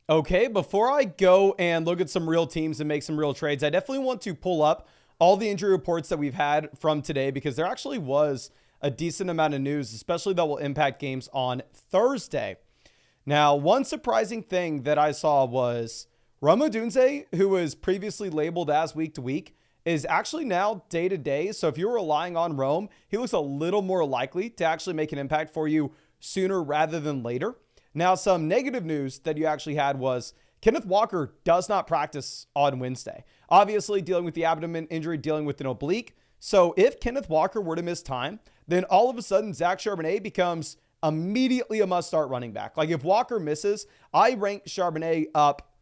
Okay, before I go and look at some real teams and make some real trades, I definitely want to pull up all the injury reports that we've had from today because there actually was a decent amount of news, especially that will impact games on Thursday. Now, one surprising thing that I saw was Rome Odunze, who was previously labeled as week to week, is actually now day to day. So if you're relying on Rome, he looks a little more likely to actually make an impact for you sooner rather than later. Now, some negative news that you actually had was Kenneth Walker does not practice on Wednesday. Obviously, dealing with the abdomen injury, dealing with an oblique. So if Kenneth Walker were to miss time, then all of a sudden Zach Charbonnet becomes immediately a must-start running back. Like if Walker misses, I rank Charbonnet up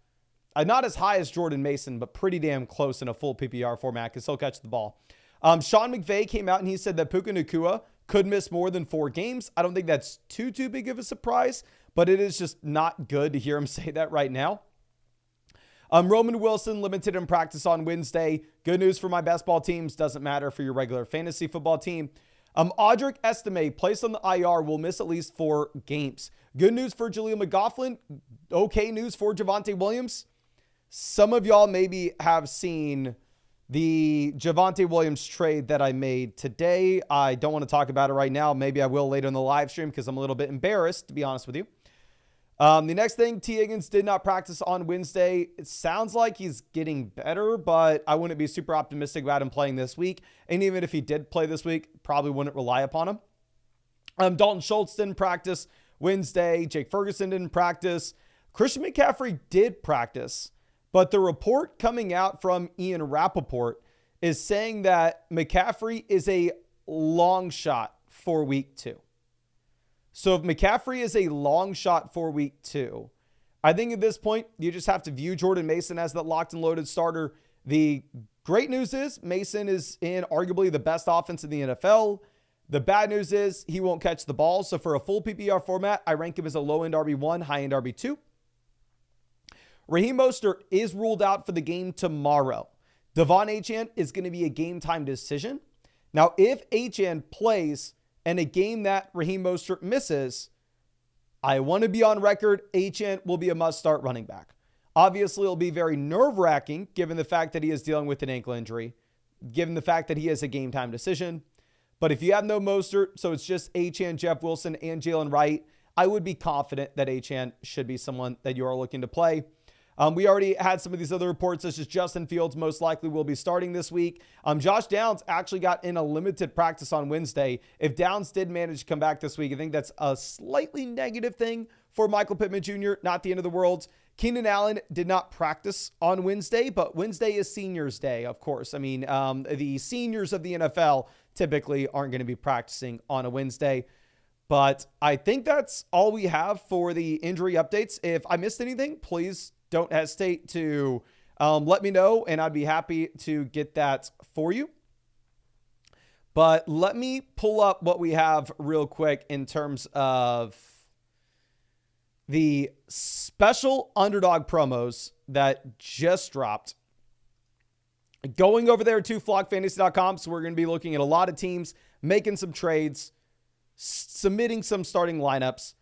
not as high as Jordan Mason, but pretty damn close in a full PPR format because he'll catch the ball. Sean McVay came out and he said that Puka Nacua could miss more than 4 games. I don't think that's too big of a surprise, but it is just not good to hear him say that right now. Roman Wilson limited in practice on Wednesday. Good news for my best ball teams. Doesn't matter for your regular fantasy football team. Audric Estime, placed on the IR, will miss at least 4 games. Good news for Jaleel McLaughlin. Okay news for Javonte Williams. Some of y'all maybe have seen the Javonte Williams trade that I made today. I don't want to talk about it right now. Maybe I will later in the live stream because I'm a little bit embarrassed, to be honest with you. The next thing, T. Higgins did not practice on Wednesday. It sounds like he's getting better, but I wouldn't be super optimistic about him playing this week. And even if he did play this week, probably wouldn't rely upon him. Dalton Schultz didn't practice Wednesday. Jake Ferguson didn't practice. Christian McCaffrey did practice, but the report coming out from Ian Rappaport is saying that McCaffrey is a long shot for week 2. So if McCaffrey is a long shot for week 2, I think at this point, you just have to view Jordan Mason as that locked and loaded starter. The great news is Mason is in arguably the best offense in the NFL. The bad news is he won't catch the ball. So for a full PPR format, I rank him as a low-end RB1, high-end RB2. Raheem Mostert is ruled out for the game tomorrow. Devon Achane is going to be a game-time decision. Now, if Achane plays in a game that Raheem Mostert misses, I want to be on record, Achane will be a must-start running back. Obviously, it'll be very nerve-wracking given the fact that he is dealing with an ankle injury, given the fact that he is a game-time decision. But if you have no Mostert, so it's just Achane, Jeff Wilson, and Jalen Wright, I would be confident that Achane should be someone that you are looking to play. We already had some of these other reports, such as Justin Fields most likely will be starting this week. Josh Downs actually got in a limited practice on Wednesday. If Downs did manage to come back this week, I think that's a slightly negative thing for Michael Pittman Jr., not the end of the world. Keenan Allen did not practice on Wednesday, but Wednesday is seniors day, of course. I mean, the seniors of the NFL typically aren't going to be practicing on a Wednesday. But I think that's all we have for the injury updates. If I missed anything, please don't hesitate to let me know, and I'd be happy to get that for you. But let me pull up what we have real quick in terms of the special Underdog promos that just dropped. Going over there to flockfantasy.com, so we're going to be looking at a lot of teams, making some trades, submitting some starting lineups,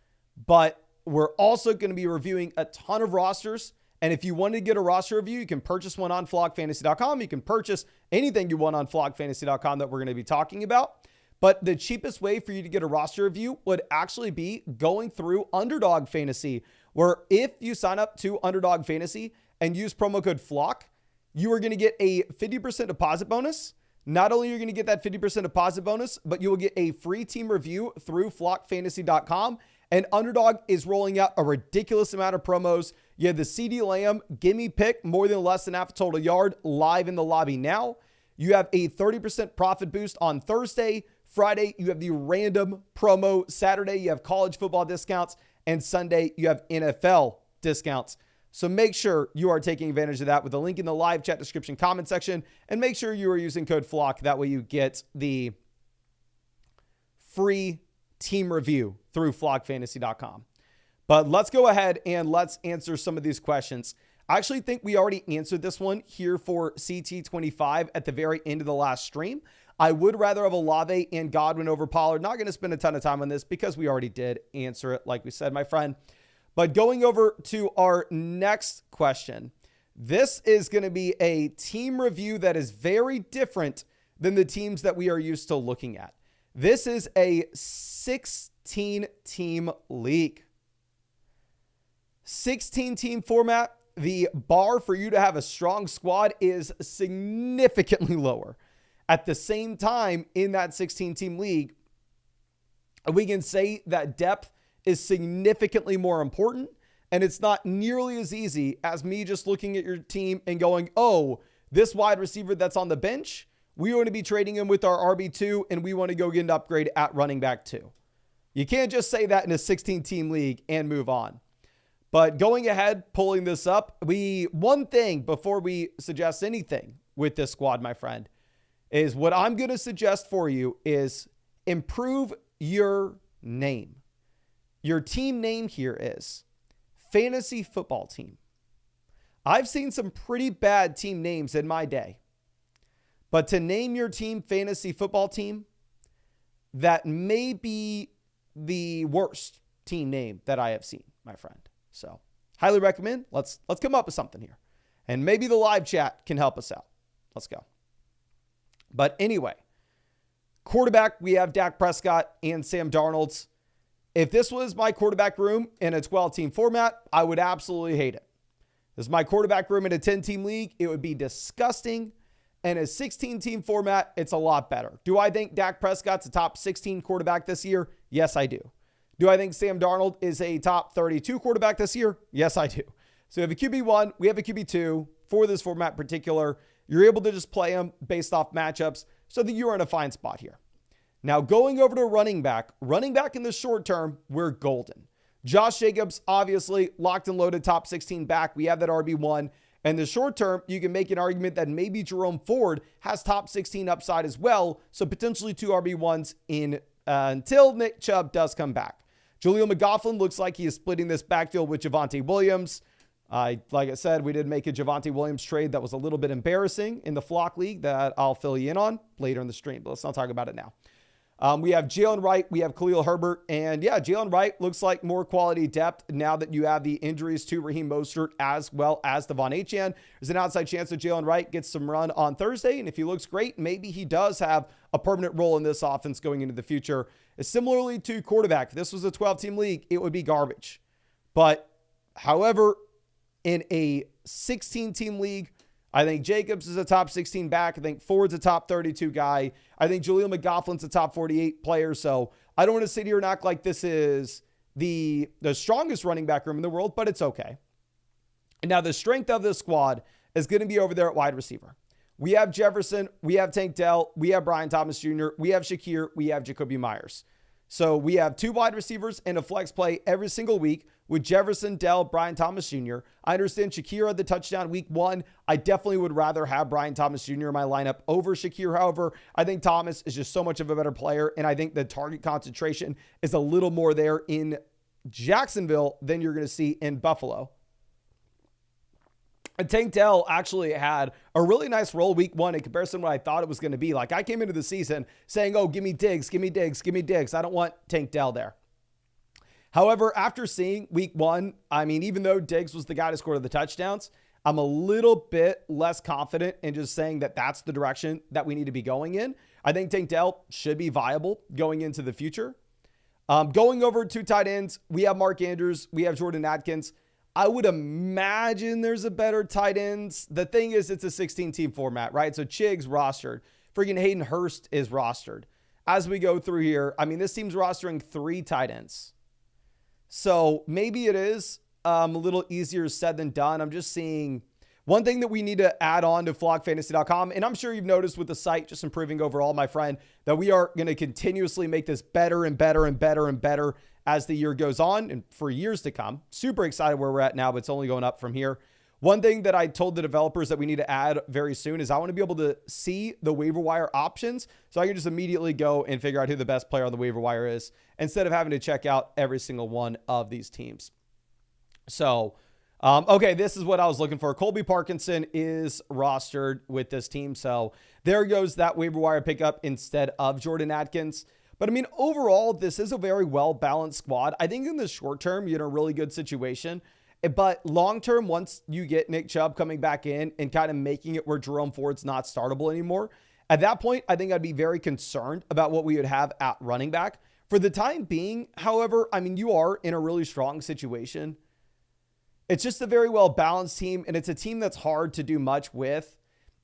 but we're also going to be reviewing a ton of rosters. And if you want to get a roster review, you can purchase one on flockfantasy.com. You can purchase anything you want on flockfantasy.com that we're going to be talking about. But the cheapest way for you to get a roster review would actually be going through Underdog Fantasy, where if you sign up to Underdog Fantasy and use promo code FLOCK, you are going to get a 50% deposit bonus. Not only are you going to get that 50% deposit bonus, but you will get a free team review through flockfantasy.com. And Underdog is rolling out a ridiculous amount of promos. You have the CeeDee Lamb gimme pick, more than less than half a total yard, live in the lobby now. You have a 30% profit boost on Thursday. Friday, you have the random promo. Saturday, you have college football discounts. And Sunday, you have NFL discounts. So make sure you are taking advantage of that with a link in the live chat description comment section. And make sure you are using code FLOCK. That way you get the free team review through flockfantasy.com. But let's go ahead and let's answer some of these questions. I actually think we already answered this one here for CT25 at the very end of the last stream. I would rather have Olave and Godwin over Pollard. Not going to spend a ton of time on this because we already did answer it, like we said, my friend. But going over to our next question, this is going to be a team review that is very different than the teams that we are used to looking at. This is a 16-team league. 16-team format. The bar for you to have a strong squad is significantly lower. At the same time, in that 16-team league, we can say that depth is significantly more important, and it's not nearly as easy as me just looking at your team and going, oh, this wide receiver that's on the bench, we want to be trading him with our RB2, and we want to go get an upgrade at running back 2. You can't just say that in a 16-team league and move on. But going ahead, pulling this up, one thing before we suggest anything with this squad, my friend, is what I'm going to suggest for you is improve your name. Your team name here is Fantasy Football Team. I've seen some pretty bad team names in my day, but to name your team Fantasy Football Team, that may be the worst team name that I have seen, my friend. So highly recommend. Let's come up with something here. And maybe the live chat can help us out. Let's go. But anyway, quarterback, we have Dak Prescott and Sam Darnold. If this was my quarterback room in a 12-team format, I would absolutely hate it. This is my quarterback room in a 10-team league. It would be disgusting. In a 16-team format, it's a lot better. Do I think Dak Prescott's a top 16 quarterback this year? Yes, I do. Do I think Sam Darnold is a top 32 quarterback this year? Yes, I do. So we have a QB1, we have a QB2 for this format in particular. You're able to just play them based off matchups so that you're in a fine spot here. Now going over to running back in the short term, we're golden. Josh Jacobs, obviously locked and loaded top 16 back. We have that RB1. And the short term, you can make an argument that maybe Jerome Ford has top 16 upside as well. So potentially 2 RB1s in until Nick Chubb does come back. Jaleel McLaughlin looks like he is splitting this backfield with Javonte Williams. Like I said, we did make a Javonte Williams trade that was a little bit embarrassing in the Flock League that I'll fill you in on later in the stream, but let's not talk about it now. We have Jalen Wright, we have Khalil Herbert, and yeah, Jalen Wright looks like more quality depth now that you have the injuries to Raheem Mostert as well as Devon Achane. There's an outside chance that Jalen Wright gets some run on Thursday, and if he looks great, maybe he does have a permanent role in this offense going into the future. Similarly to quarterback, if this was a 12-team league, it would be garbage. But however, in a 16-team league, I think Jacobs is a top 16 back. I think Ford's a top 32 guy. I think Jaleel McLaughlin's a top 48 player. So I don't want to sit here and act like this is the strongest running back room in the world, but it's okay. And now the strength of this squad is going to be over there at wide receiver. We have Jefferson, we have Tank Dell, we have Brian Thomas Jr., we have Shakir, we have Jacoby Myers. So we have 2 wide receivers and a flex play every single week with Jefferson, Dell, Brian Thomas Jr. I understand Shakir had the touchdown week 1. I definitely would rather have Brian Thomas Jr. in my lineup over Shakir. However, I think Thomas is just so much of a better player, and I think the target concentration is a little more there in Jacksonville than you're going to see in Buffalo. And Tank Dell actually had a really nice role week 1 in comparison to what I thought it was going to be. Like, I came into the season saying, oh, give me Diggs, give me Diggs, give me Diggs. I don't want Tank Dell there. However, after seeing week 1, I mean, even though Diggs was the guy to score the touchdowns, I'm a little bit less confident in just saying that that's the direction that we need to be going in. I think Tank Dell should be viable going into the future. Going over to tight ends, we have Mark Andrews, we have Jordan Atkins. I would imagine there's a better tight ends. The thing is, it's a 16-team format, right? So Chig's rostered. Freaking Hayden Hurst is rostered. As we go through here, I mean, this team's rostering 3 tight ends. So maybe it is a little easier said than done. I'm just seeing one thing that we need to add on to flockfantasy.com, and I'm sure you've noticed with the site just improving overall, my friend, that we are going to continuously make this better and better and better and better as the year goes on and for years to come. Super excited where we're at now, but it's only going up from here. One thing that I told the developers that we need to add very soon is I want to be able to see the waiver wire options so I can just immediately go and figure out who the best player on the waiver wire is instead of having to check out every single one of these teams. So, okay, this is what I was looking for. Colby Parkinson is rostered with this team. So there goes that waiver wire pickup instead of Jordan Atkins. But I mean, overall, this is a very well-balanced squad. I think in the short term, you're in a really good situation. But long-term, once you get Nick Chubb coming back in and kind of making it where Jerome Ford's not startable anymore, at that point, I think I'd be very concerned about what we would have at running back. For the time being, however, I mean, you are in a really strong situation. It's just a very well-balanced team, and it's a team that's hard to do much with.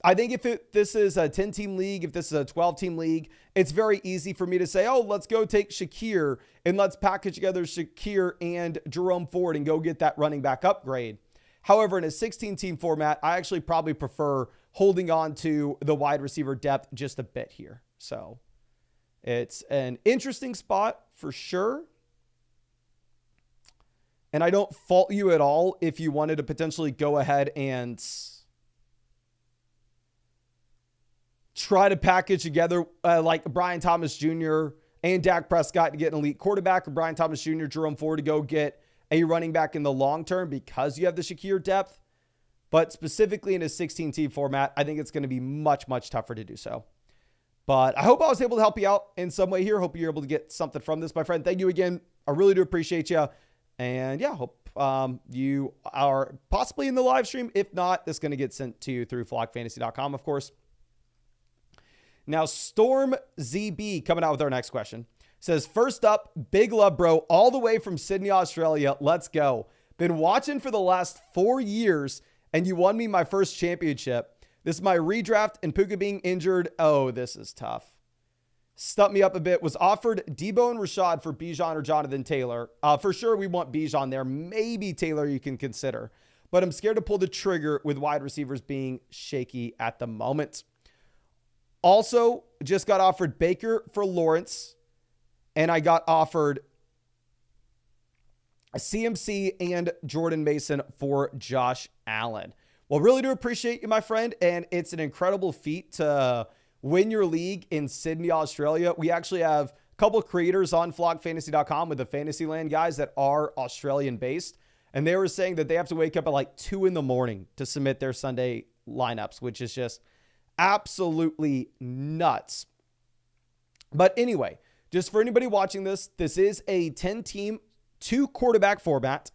I think if this is a 10-team league, if this is a 12-team league, it's very easy for me to say, oh, let's go take Shakir and let's package together Shakir and Jerome Ford and go get that running back upgrade. However, in a 16-team format, I actually probably prefer holding on to the wide receiver depth just a bit here. So it's an interesting spot for sure. And I don't fault you at all if you wanted to potentially go ahead and try to package together like Brian Thomas Jr. and Dak Prescott to get an elite quarterback, or Brian Thomas Jr., Jerome Ford to go get a running back in the long term because you have the Shakir depth. But specifically in a 16-team format, I think it's going to be much, much tougher to do so. But I hope I was able to help you out in some way here. Hope you're able to get something from this, my friend. Thank you again. I really do appreciate you. And yeah, hope you are possibly in the live stream. If not, it's going to get sent to you through flockfantasy.com, of course. Now, Storm ZB coming out with our next question. Says, first up, big love, bro, all the way from Sydney, Australia. Let's go. Been watching for the last 4 years, and you won me my first championship. This is my redraft, and Puka being injured. Oh, this is tough. Stumped me up a bit. Was offered Debo and Rashad for Bijan or Jonathan Taylor. For sure, we want Bijan there. Maybe Taylor you can consider. But I'm scared to pull the trigger with wide receivers being shaky at the moment. Also, just got offered Baker for Lawrence, and I got offered a CMC and Jordan Mason for Josh Allen. Well, really do appreciate you, my friend, and it's an incredible feat to win your league in Sydney, Australia. We actually have a couple of creators on flockfantasy.com with the Fantasyland guys that are Australian-based, and they were saying that they have to wake up at like 2 in the morning to submit their Sunday lineups, which is just absolutely nuts. But anyway, just for anybody watching this, this is a 10-team, 2-quarterback format.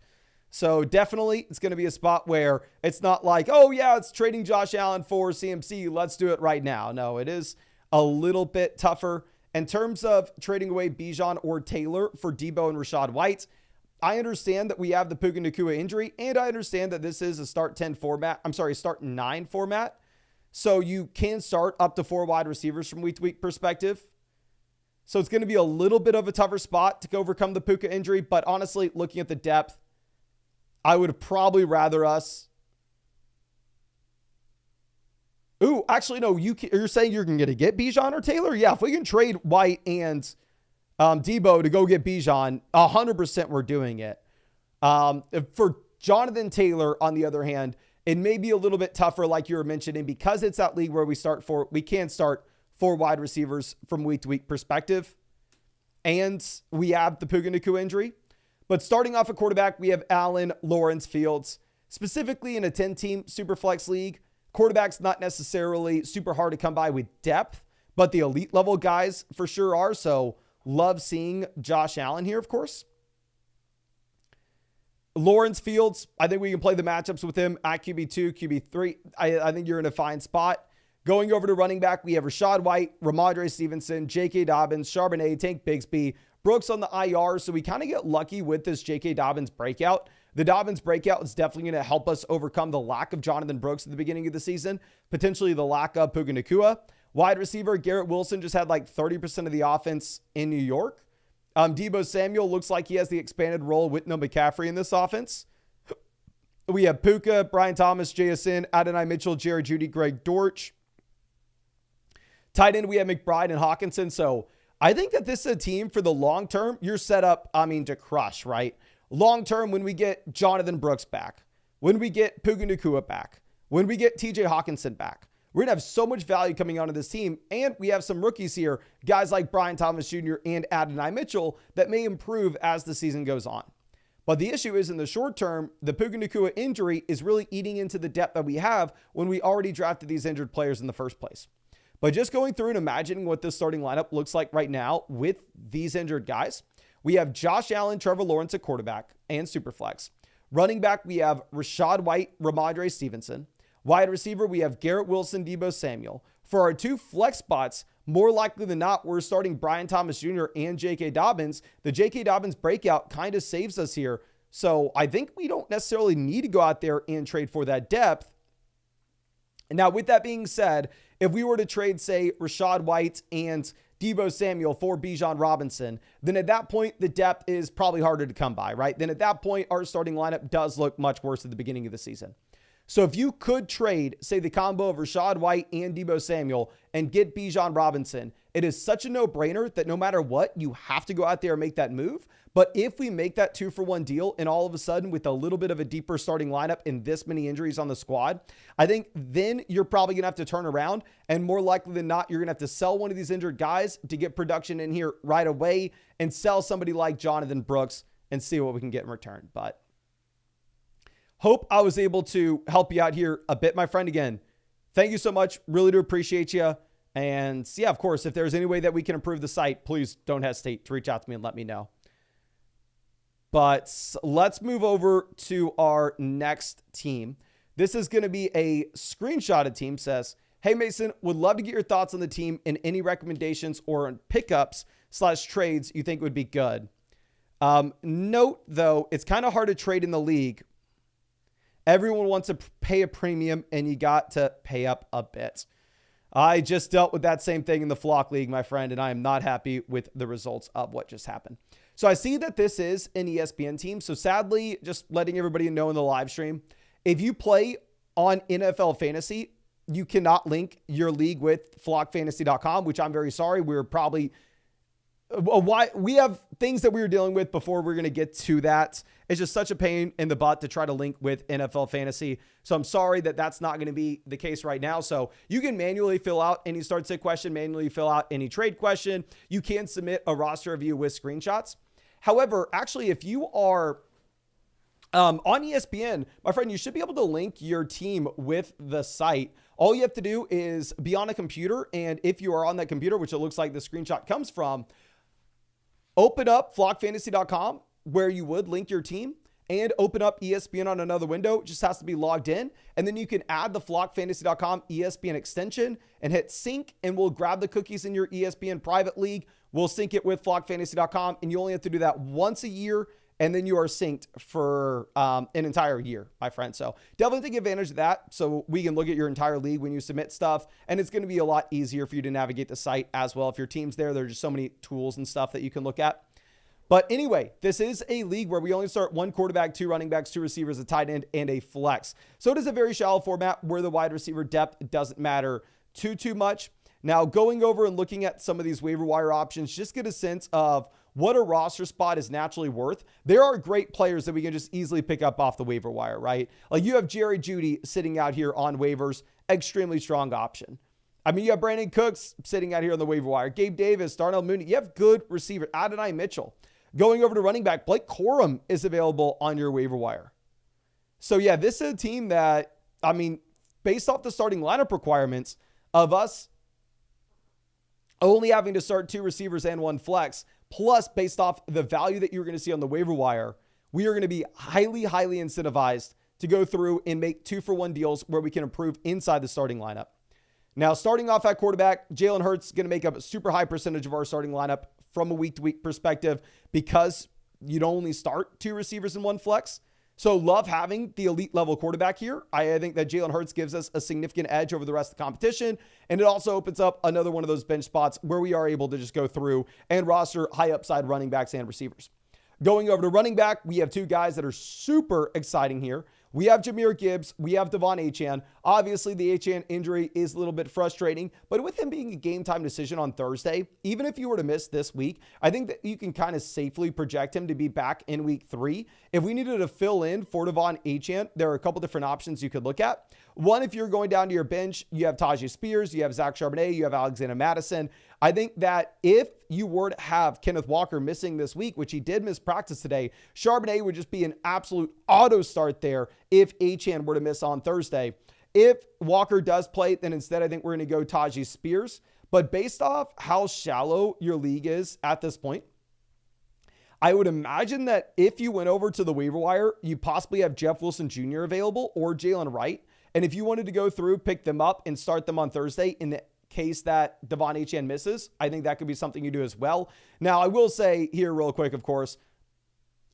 So definitely it's going to be a spot where it's not like, oh yeah, it's trading Josh Allen for CMC. Let's do it right now. No, it is a little bit tougher. In terms of trading away Bijan or Taylor for Debo and Rashad White, I understand that we have the Puka Nacua injury, and I understand that this is a start 10 format. I'm sorry, start 9 format. So you can start up to 4 wide receivers from week to week perspective. So it's going to be a little bit of a tougher spot to overcome the Puka injury. But honestly, looking at the depth, I would probably rather us. Ooh, actually, no, you're saying you're going to get Bijan or Taylor? Yeah, if we can trade White and Debo to go get Bijan, 100% we're doing it. For Jonathan Taylor, on the other hand, it may be a little bit tougher, like you were mentioning, because it's that league where we can start 4 wide receivers from week to week perspective. And we have the Puka Nacua injury. But starting off a quarterback, we have Allen, Lawrence, Fields. Specifically in a 10-team Superflex league, quarterback's not necessarily super hard to come by with depth, but the elite level guys for sure are. So love seeing Josh Allen here, of course. Lawrence, Fields, I think we can play the matchups with him at QB2, QB3. I think you're in a fine spot. Going over to running back, we have Rashad White, Ramondre Stevenson, J.K. Dobbins, Charbonnet, Tank Bigsby, Brooks on the IR. So we kind of get lucky with this J.K. Dobbins breakout. The Dobbins breakout is definitely going to help us overcome the lack of Jonathan Brooks at the beginning of the season, potentially the lack of Puka Nacua. Wide receiver, Garrett Wilson just had like 30% of the offense in New York. Deebo Samuel looks like he has the expanded role with no McCaffrey in this offense. We have Puka, Brian Thomas, JSN, Adonai Mitchell, Jared Jeudy, Greg Dortch. Tight end, we have McBride and Hawkinson. So I think that this is a team for the long term. You're set up, to crush, right? Long term, when we get Jonathan Brooks back, when we get Puka Nacua back, when we get TJ Hawkinson back, we're going to have so much value coming onto this team. And we have some rookies here, guys like Brian Thomas Jr. and Adonai Mitchell, that may improve as the season goes on. But the issue is in the short term, the Puka Nacua injury is really eating into the depth that we have when we already drafted these injured players in the first place. But just going through and imagining what this starting lineup looks like right now with these injured guys, we have Josh Allen, Trevor Lawrence at quarterback and Superflex. Running back, we have Rachaad White, Ramondre Stevenson. Wide receiver, we have Garrett Wilson, Deebo Samuel. For our 2 flex spots, more likely than not, we're starting Brian Thomas Jr. and J.K. Dobbins. The J.K. Dobbins breakout kind of saves us here. So I think we don't necessarily need to go out there and trade for that depth. And now, with that being said, if we were to trade, say, Rachaad White and Deebo Samuel for Bijan Robinson, then at that point, the depth is probably harder to come by, right? Then at that point, our starting lineup does look much worse at the beginning of the season. So if you could trade, say, the combo of Rachaad White and Deebo Samuel and get Bijan Robinson, it is such a no-brainer that no matter what, you have to go out there and make that move. But if we make that 2-for-1 deal and all of a sudden with a little bit of a deeper starting lineup and this many injuries on the squad, I think then you're probably going to have to turn around, and more likely than not, you're going to have to sell one of these injured guys to get production in here right away and sell somebody like Jonathan Brooks and see what we can get in return. But hope I was able to help you out here a bit, my friend. Again, thank you so much. Really do appreciate you. And yeah, of course, if there's any way that we can improve the site, please don't hesitate to reach out to me and let me know. But let's move over to our next team. This is going to be a screenshotted team. Says, hey, Mason, would love to get your thoughts on the team and any recommendations or pickups / trades you think would be good. Note, though, it's kind of hard to trade in the league. Everyone wants to pay a premium, and you got to pay up a bit. I just dealt with that same thing in the Flock League, my friend, and I am not happy with the results of what just happened. So I see that this is an ESPN team. So sadly, just letting everybody know in the live stream, if you play on NFL Fantasy, you cannot link your league with flockfantasy.com, which I'm very sorry. We're probably... why we have things that we were dealing with before we're going to get to that. It's just such a pain in the butt to try to link with NFL Fantasy. So I'm sorry that that's not going to be the case right now. So you can manually fill out any start sit question, manually fill out any trade question. You can submit a roster review with screenshots. However, actually, if you are on ESPN, my friend, you should be able to link your team with the site. All you have to do is be on a computer. And if you are on that computer, which it looks like the screenshot comes from, open up flockfantasy.com where you would link your team and open up ESPN on another window. It just has to be logged in. And then you can add the flockfantasy.com ESPN extension and hit sync, and we'll grab the cookies in your ESPN private league. We'll sync it with flockfantasy.com, and you only have to do that once a year, and then you are synced for an entire year, my friend. So definitely take advantage of that so we can look at your entire league when you submit stuff. And it's going to be a lot easier for you to navigate the site as well. If your team's there, there's just so many tools and stuff that you can look at. But anyway, this is a league where we only start 1 quarterback, 2 running backs, 2 receivers, a tight end, and a flex. So it is a very shallow format where the wide receiver depth doesn't matter too much. Now, going over and looking at some of these waiver wire options, just get a sense of what a roster spot is naturally worth. There are great players that we can just easily pick up off the waiver wire, right? Like you have Jerry Jeudy sitting out here on waivers, extremely strong option. I mean, you have Brandon Cooks sitting out here on the waiver wire, Gabe Davis, Darnell Mooney. You have good receivers, Adonai Mitchell. Going over to running back, Blake Corum is available on your waiver wire. So yeah, this is a team that, I mean, based off the starting lineup requirements of us only having to start 2 receivers and 1 flex, plus based off the value that you're going to see on the waiver wire, we are going to be highly incentivized to go through and make 2-for-1 deals where we can improve inside the starting lineup. Now, starting off at quarterback, Jalen Hurts is going to make up a super high percentage of our starting lineup from a week-to-week perspective because you'd only start 2 receivers and 1 flex. So love having the elite level quarterback here. I think that Jalen Hurts gives us a significant edge over the rest of the competition. And it also opens up another one of those bench spots where we are able to just go through and roster high upside running backs and receivers. Going over to running back, we have 2 guys that are super exciting here. We have Jahmyr Gibbs. We have Devon Achane. Obviously, the Achane injury is a little bit frustrating, but with him being a game time decision on Thursday, even if you were to miss this week, I think that you can kind of safely project him to be back in week 3. If we needed to fill in for Devon Achane, there are a couple different options you could look at. One, if you're going down to your bench, you have Tajay Spears, you have Zach Charbonnet, you have Alexander Madison. I think that if you were to have Kenneth Walker missing this week, which he did miss practice today, Charbonnet would just be an absolute auto start there if Achane were to miss on Thursday. If Walker does play, then instead I think we're going to go Tajee Spears. But based off how shallow your league is at this point, I would imagine that if you went over to the waiver wire, you possibly have Jeff Wilson Jr. available or Jalen Wright. And if you wanted to go through, pick them up and start them on Thursday in the case that Devon Achane misses, I think that could be something you do as well. Now, I will say here real quick, of course,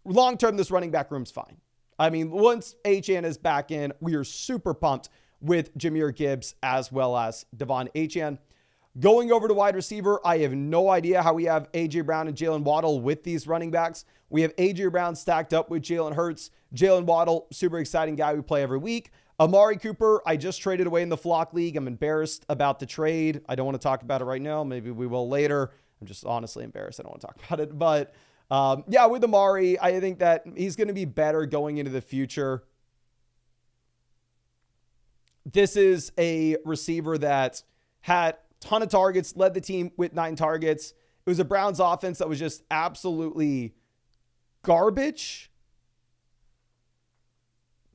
long-term, this running back room's fine. I mean, once Achane is back in, we are super pumped with Jahmyr Gibbs as well as Devon Achane. Going over to wide receiver, I have no idea how we have A.J. Brown and Jalen Waddle with these running backs. We have A.J. Brown stacked up with Jalen Hurts. Jalen Waddle, super exciting guy we play every week. Amari Cooper, I just traded away in the Flock League. I'm embarrassed about the trade. I don't want to talk about it right now. Maybe we will later. I'm just honestly embarrassed. I don't want to talk about it. But yeah, with Amari, I think that he's going to be better going into the future. This is a receiver that had ton of targets, led the team with 9 targets. It was a Browns offense that was just absolutely garbage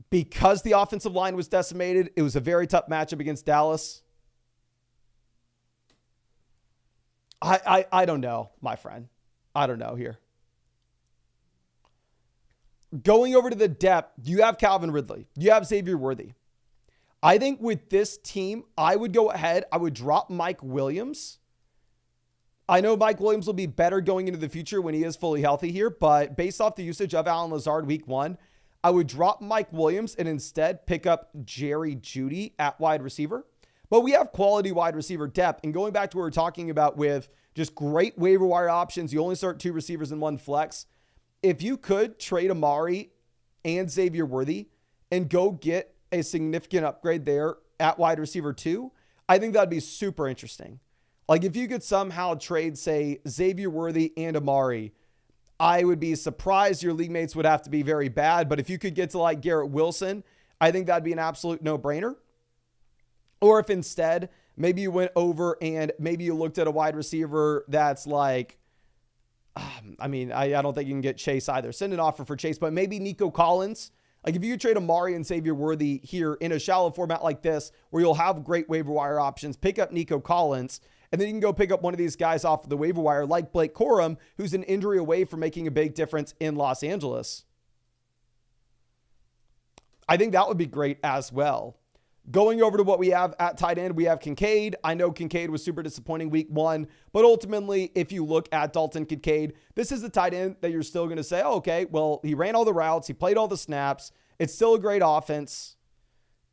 because the offensive line was decimated. It was a very tough matchup against Dallas. I don't know, my friend. I don't know here. Going over to the depth, you have Calvin Ridley. You have Xavier Worthy. I think with this team, I would go ahead. I would drop Mike Williams. I know Mike Williams will be better going into the future when he is fully healthy here, but based off the usage of Allen Lazard week 1, I would drop Mike Williams and instead pick up Jerry Jeudy at wide receiver. But we have quality wide receiver depth. And going back to what we're talking about with just great waiver wire options, you only start 2 receivers in 1 flex. If you could trade Amari and Xavier Worthy and go get a significant upgrade there at wide receiver 2, I think that'd be super interesting. Like if you could somehow trade, say, Xavier Worthy and Amari, I would be surprised your league mates would have to be very bad. But if you could get to like Garrett Wilson, I think that'd be an absolute no-brainer. Or if instead, maybe you went over and maybe you looked at a wide receiver that's like, I mean, I don't think you can get Chase either. Send an offer for Chase, but maybe Nico Collins. Like if you could trade Amari and Xavier Worthy here in a shallow format like this, where you'll have great waiver wire options, pick up Nico Collins, and then you can go pick up one of these guys off of the waiver wire like Blake Corum, who's an injury away from making a big difference in Los Angeles. I think that would be great as well. Going over to what we have at tight end, we have Kincaid. I know Kincaid was super disappointing week 1, but ultimately, if you look at Dalton Kincaid, this is the tight end that you're still going to say, oh, okay, well, he ran all the routes. He played all the snaps. It's still a great offense.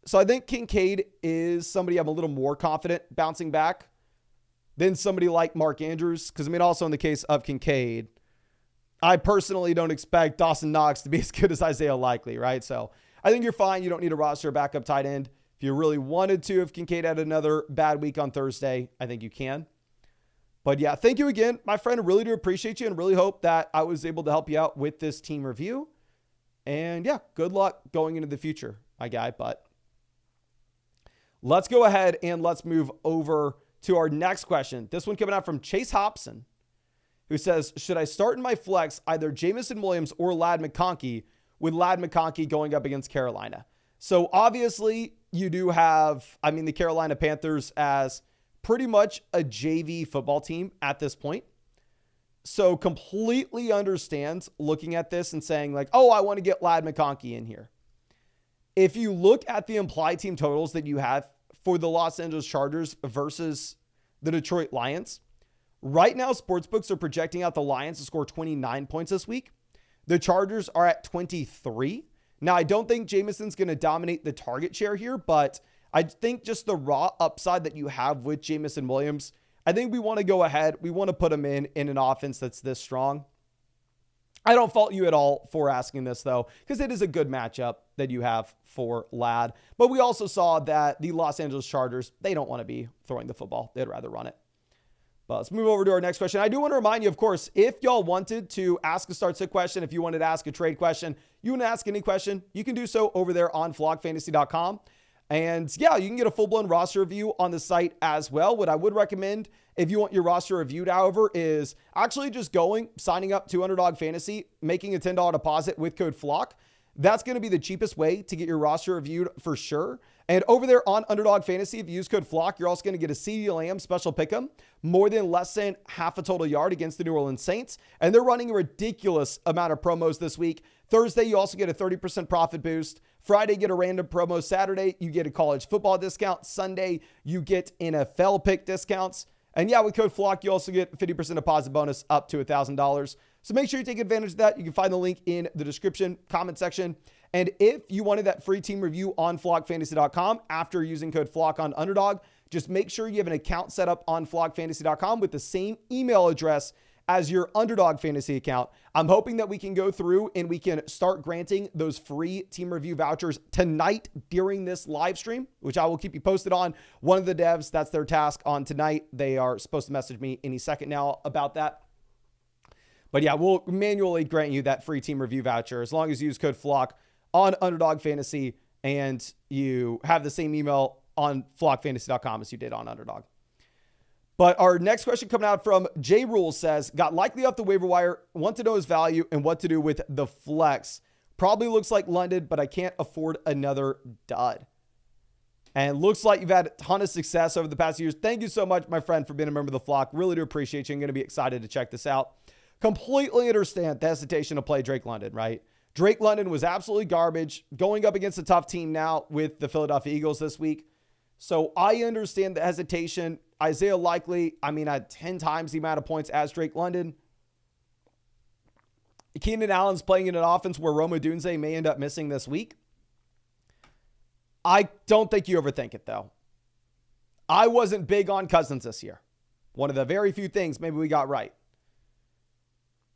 So I think Kincaid is somebody I'm a little more confident bouncing back than somebody like Mark Andrews. Because, I mean, also in the case of Kincaid, I personally don't expect Dawson Knox to be as good as Isaiah Likely, right? So I think you're fine. You don't need a roster backup tight end. If you really wanted to, if Kincaid had another bad week on Thursday, I think you can. But yeah, thank you again, my friend. I really do appreciate you and really hope that I was able to help you out with this team review. And yeah, good luck going into the future, my guy. But let's go ahead and let's move over to our next question. This one coming out from Chase Hobson, who says, should I start in my flex either Jamison Williams or Ladd McConkey, with Ladd McConkey going up against Carolina? So obviously you do have, I mean, the Carolina Panthers as pretty much a JV football team at this point. So completely understands looking at this and saying like, oh, I want to get Ladd McConkey in here. If you look at the implied team totals that you have for the Los Angeles Chargers versus the Detroit Lions, right now sportsbooks are projecting out the Lions to score 29 points this week. The Chargers are at 23. Now, I don't think Jamison's going to dominate the target share here, but I think just the raw upside that you have with Jamison Williams, I think we want to go ahead. We want to put him in an offense that's this strong. I don't fault you at all for asking this, though, because it is a good matchup that you have for Ladd. But we also saw that the Los Angeles Chargers, they don't want to be throwing the football. They'd rather run it. But let's move over to our next question. I do want to remind you, of course, if y'all wanted to ask a start sit question, if you wanted to ask a trade question, you want to ask any question, you can do so over there on flockfantasy.com. And yeah, you can get a full-blown roster review on the site as well. What I would recommend if you want your roster reviewed, however, is actually just signing up to Underdog Fantasy, making a $10 deposit with code FLOCK. That's going to be the cheapest way to get your roster reviewed for sure. And over there on Underdog Fantasy, if you use code FLOCK, you're also going to get a CeeDee Lamb special pick'em, more than less than half a total yard against the New Orleans Saints. And they're running a ridiculous amount of promos this week. Thursday, you also get a 30% profit boost. Friday, you get a random promo. Saturday, you get a college football discount. Sunday, you get NFL pick discounts. And yeah, with code FLOCK, you also get a 50% deposit bonus up to $1,000. So make sure you take advantage of that. You can find the link in the description, comment section. And if you wanted that free team review on flockfantasy.com after using code FLOCK on Underdog, just make sure you have an account set up on flockfantasy.com with the same email address as your Underdog Fantasy account. I'm hoping that we can go through and we can start granting those free team review vouchers tonight during this live stream, which I will keep you posted on. One of the devs, that's their task on tonight. They are supposed to message me any second now about that. But yeah, we'll manually grant you that free team review voucher as long as you use code FLOCK on Underdog Fantasy and you have the same email on flockfantasy.com as you did on Underdog. But our next question coming out from J Rule says, got likely off the waiver wire, want to know his value and what to do with the flex. Probably looks like London, but I can't afford another dud. And looks like you've had a ton of success over the past years. Thank you so much, my friend, for being a member of the flock. Really do appreciate you. I'm going to be excited to check this out. Completely understand the hesitation to play Drake London, right? Drake London was absolutely garbage, going up against a tough team now with the Philadelphia Eagles this week. So I understand the hesitation. Isaiah Likely, had 10 times the amount of points as Drake London. Keenan Allen's playing in an offense where Roma Dunze may end up missing this week. I don't think you overthink it, though. I wasn't big on Cousins this year. One of the very few things maybe we got right.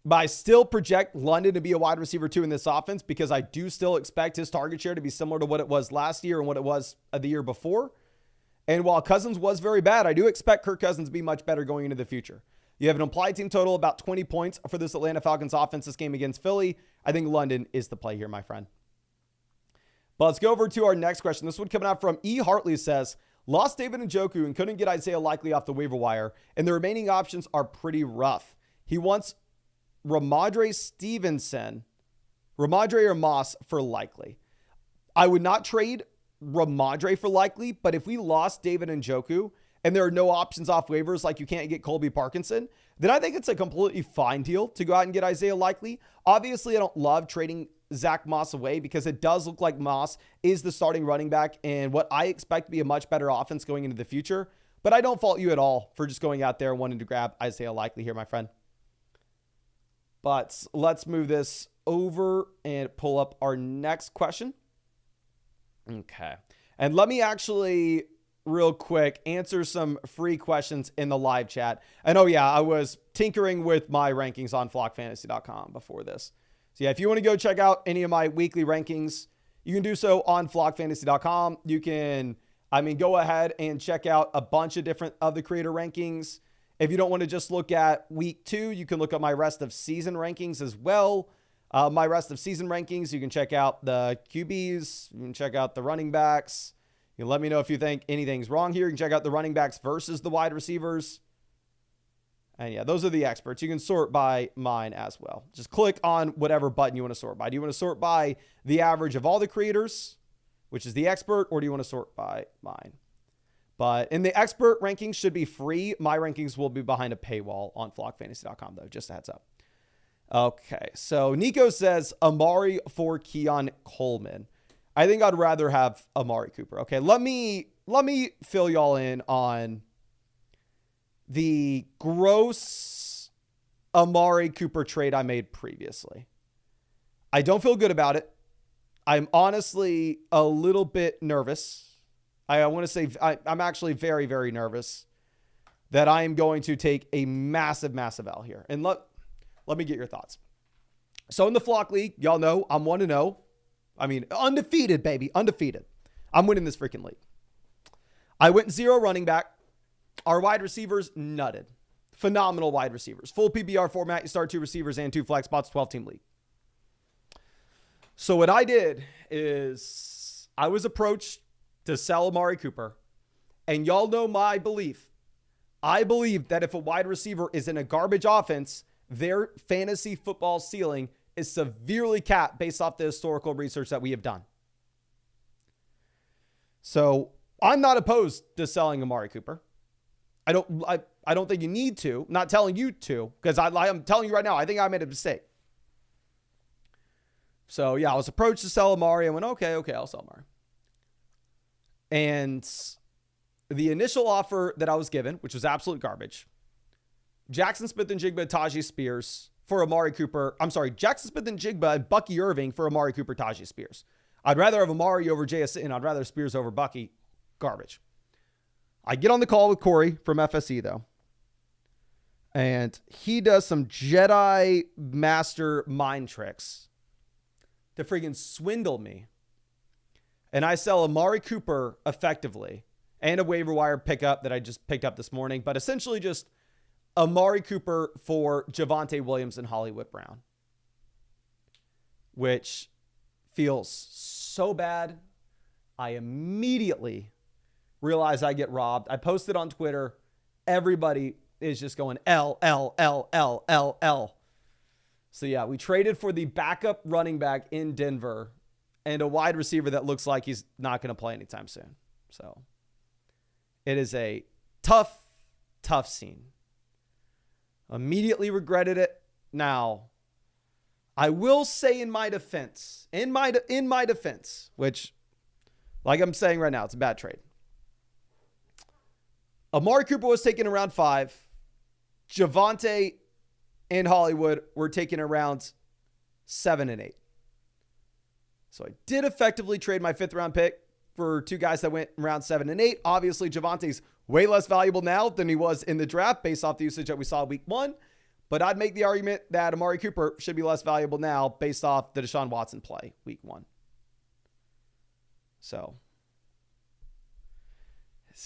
But I still project London to be a wide receiver 2 in this offense because I do still expect his target share to be similar to what it was last year and what it was the year before. And while Cousins was very bad, I do expect Kirk Cousins to be much better going into the future. You have an implied team total about 20 points for this Atlanta Falcons offense this game against Philly. I think London is the play here, my friend. But let's go over to our next question. This one coming out from E. Hartley says, lost David Njoku and couldn't get Isaiah Likely off the waiver wire, and the remaining options are pretty rough. He wants Ramondre or Moss for Likely. I would not trade Ramondre for Likely, but if we lost David Njoku and there are no options off waivers, like you can't get Colby Parkinson, then I think it's a completely fine deal to go out and get Isaiah Likely. Obviously, I don't love trading Zach Moss away because it does look like Moss is the starting running back and what I expect to be a much better offense going into the future. But I don't fault you at all for just going out there and wanting to grab Isaiah Likely here, my friend. But let's move this over and pull up our next question. Okay. And let me actually real quick answer some free questions in the live chat. And oh yeah, I was tinkering with my rankings on flockfantasy.com before this. So yeah, if you want to go check out any of my weekly rankings, you can do so on flockfantasy.com. You can, go ahead and check out a bunch of different other creator rankings. If you don't want to just look at week 2, you can look at my rest of season rankings as well. My rest of season rankings, you can check out the QBs. You can check out the running backs. You can let me know if you think anything's wrong here. You can check out the running backs versus the wide receivers. And yeah, those are the experts. You can sort by mine as well. Just click on whatever button you want to sort by. Do you want to sort by the average of all the creators, which is the expert, or do you want to sort by mine? But in the expert rankings should be free. My rankings will be behind a paywall on flockfantasy.com though, just a heads up. Okay, so Nico says Amari for Keon Coleman. I think I'd rather have Amari Cooper. Okay, let me fill y'all in on the gross Amari Cooper trade I made previously. I don't feel good about it. I'm honestly a little bit nervous. I want to say I'm actually very, very nervous that I am going to take a massive, massive L here. And let me get your thoughts. So in the Flock League, y'all know I'm 1-0. Undefeated, baby. Undefeated. I'm winning this freaking league. I went 0 running back. Our wide receivers nutted. Phenomenal wide receivers. Full PPR format. You start 2 receivers and 2 flex spots, 12-team league. So what I did is I was approached to sell Amari Cooper. And y'all know my belief. I believe that if a wide receiver is in a garbage offense, their fantasy football ceiling is severely capped based off the historical research that we have done. So I'm not opposed to selling Amari Cooper. I don't think you need to. I'm not telling you to, because I'm telling you right now, I think I made a mistake. So yeah, I was approached to sell Amari. I went, okay, I'll sell Amari. And the initial offer that I was given, which was absolute garbage, Jackson Smith-Njigba, Tajay Spears for Amari Cooper. I'm sorry, Jackson Smith-Njigba and Bucky Irving for Amari Cooper, Tajay Spears. I'd rather have Amari over JSN. I'd rather Spears over Bucky. Garbage. I get on the call with Corey from FSE, though. And he does some Jedi master mind tricks to freaking swindle me. And I sell Amari Cooper effectively, and a waiver wire pickup that I just picked up this morning, but essentially just Amari Cooper for Javonte Williams and Hollywood Brown, which feels so bad. I immediately realize I get robbed. I posted on Twitter. Everybody is just going L. So yeah, we traded for the backup running back in Denver and a wide receiver that looks like he's not going to play anytime soon. So it is a tough scene. Immediately regretted it. Now, I will say in my defense, which, like I'm saying right now, it's a bad trade. Amari Cooper was taken around 5. Javonte and Hollywood were taken around 7 and 8. So I did effectively trade my 5th round pick for 2 guys that went around 7 and 8. Obviously, Javonte's way less valuable now than he was in the draft based off the usage that we saw week 1. But I'd make the argument that Amari Cooper should be less valuable now based off the Deshaun Watson play week 1. So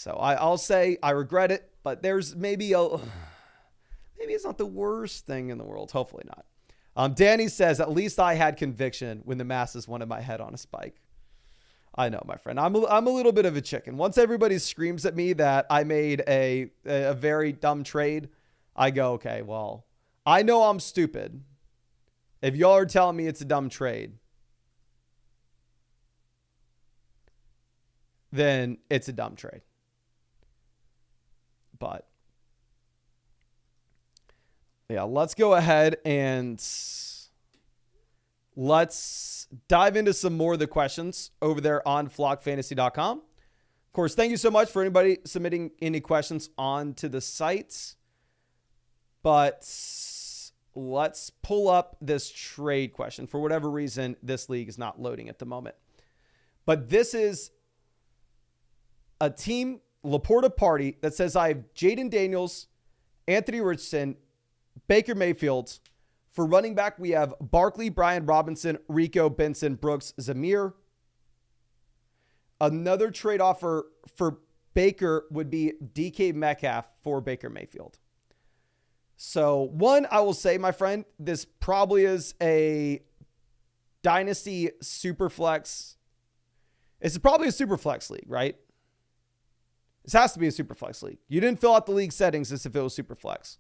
I'll say I regret it, but there's maybe it's not the worst thing in the world. Hopefully not. Danny says, at least I had conviction when the masses wanted my head on a spike. I know, my friend. I'm a little bit of a chicken. Once everybody screams at me that I made a very dumb trade, I go, okay, well, I know I'm stupid. If y'all are telling me it's a dumb trade, then it's a dumb trade. But yeah, let's go ahead and let's dive into some more of the questions over there on flockfantasy.com. Of course, thank you so much for anybody submitting any questions onto the sites. But let's pull up this trade question. For whatever reason, this league is not loading at the moment. But this is a team Laporta party that says I have Jaden Daniels, Anthony Richardson, Baker Mayfield. For running back, we have Barkley, Brian Robinson, Rico, Benson, Brooks, Zamir. Another trade offer for Baker would be DK Metcalf for Baker Mayfield. So one, I will say, my friend, this probably is a dynasty super flex. It's probably a super flex league, right? This has to be a super flex league. You didn't fill out the league settings as if it was super flex.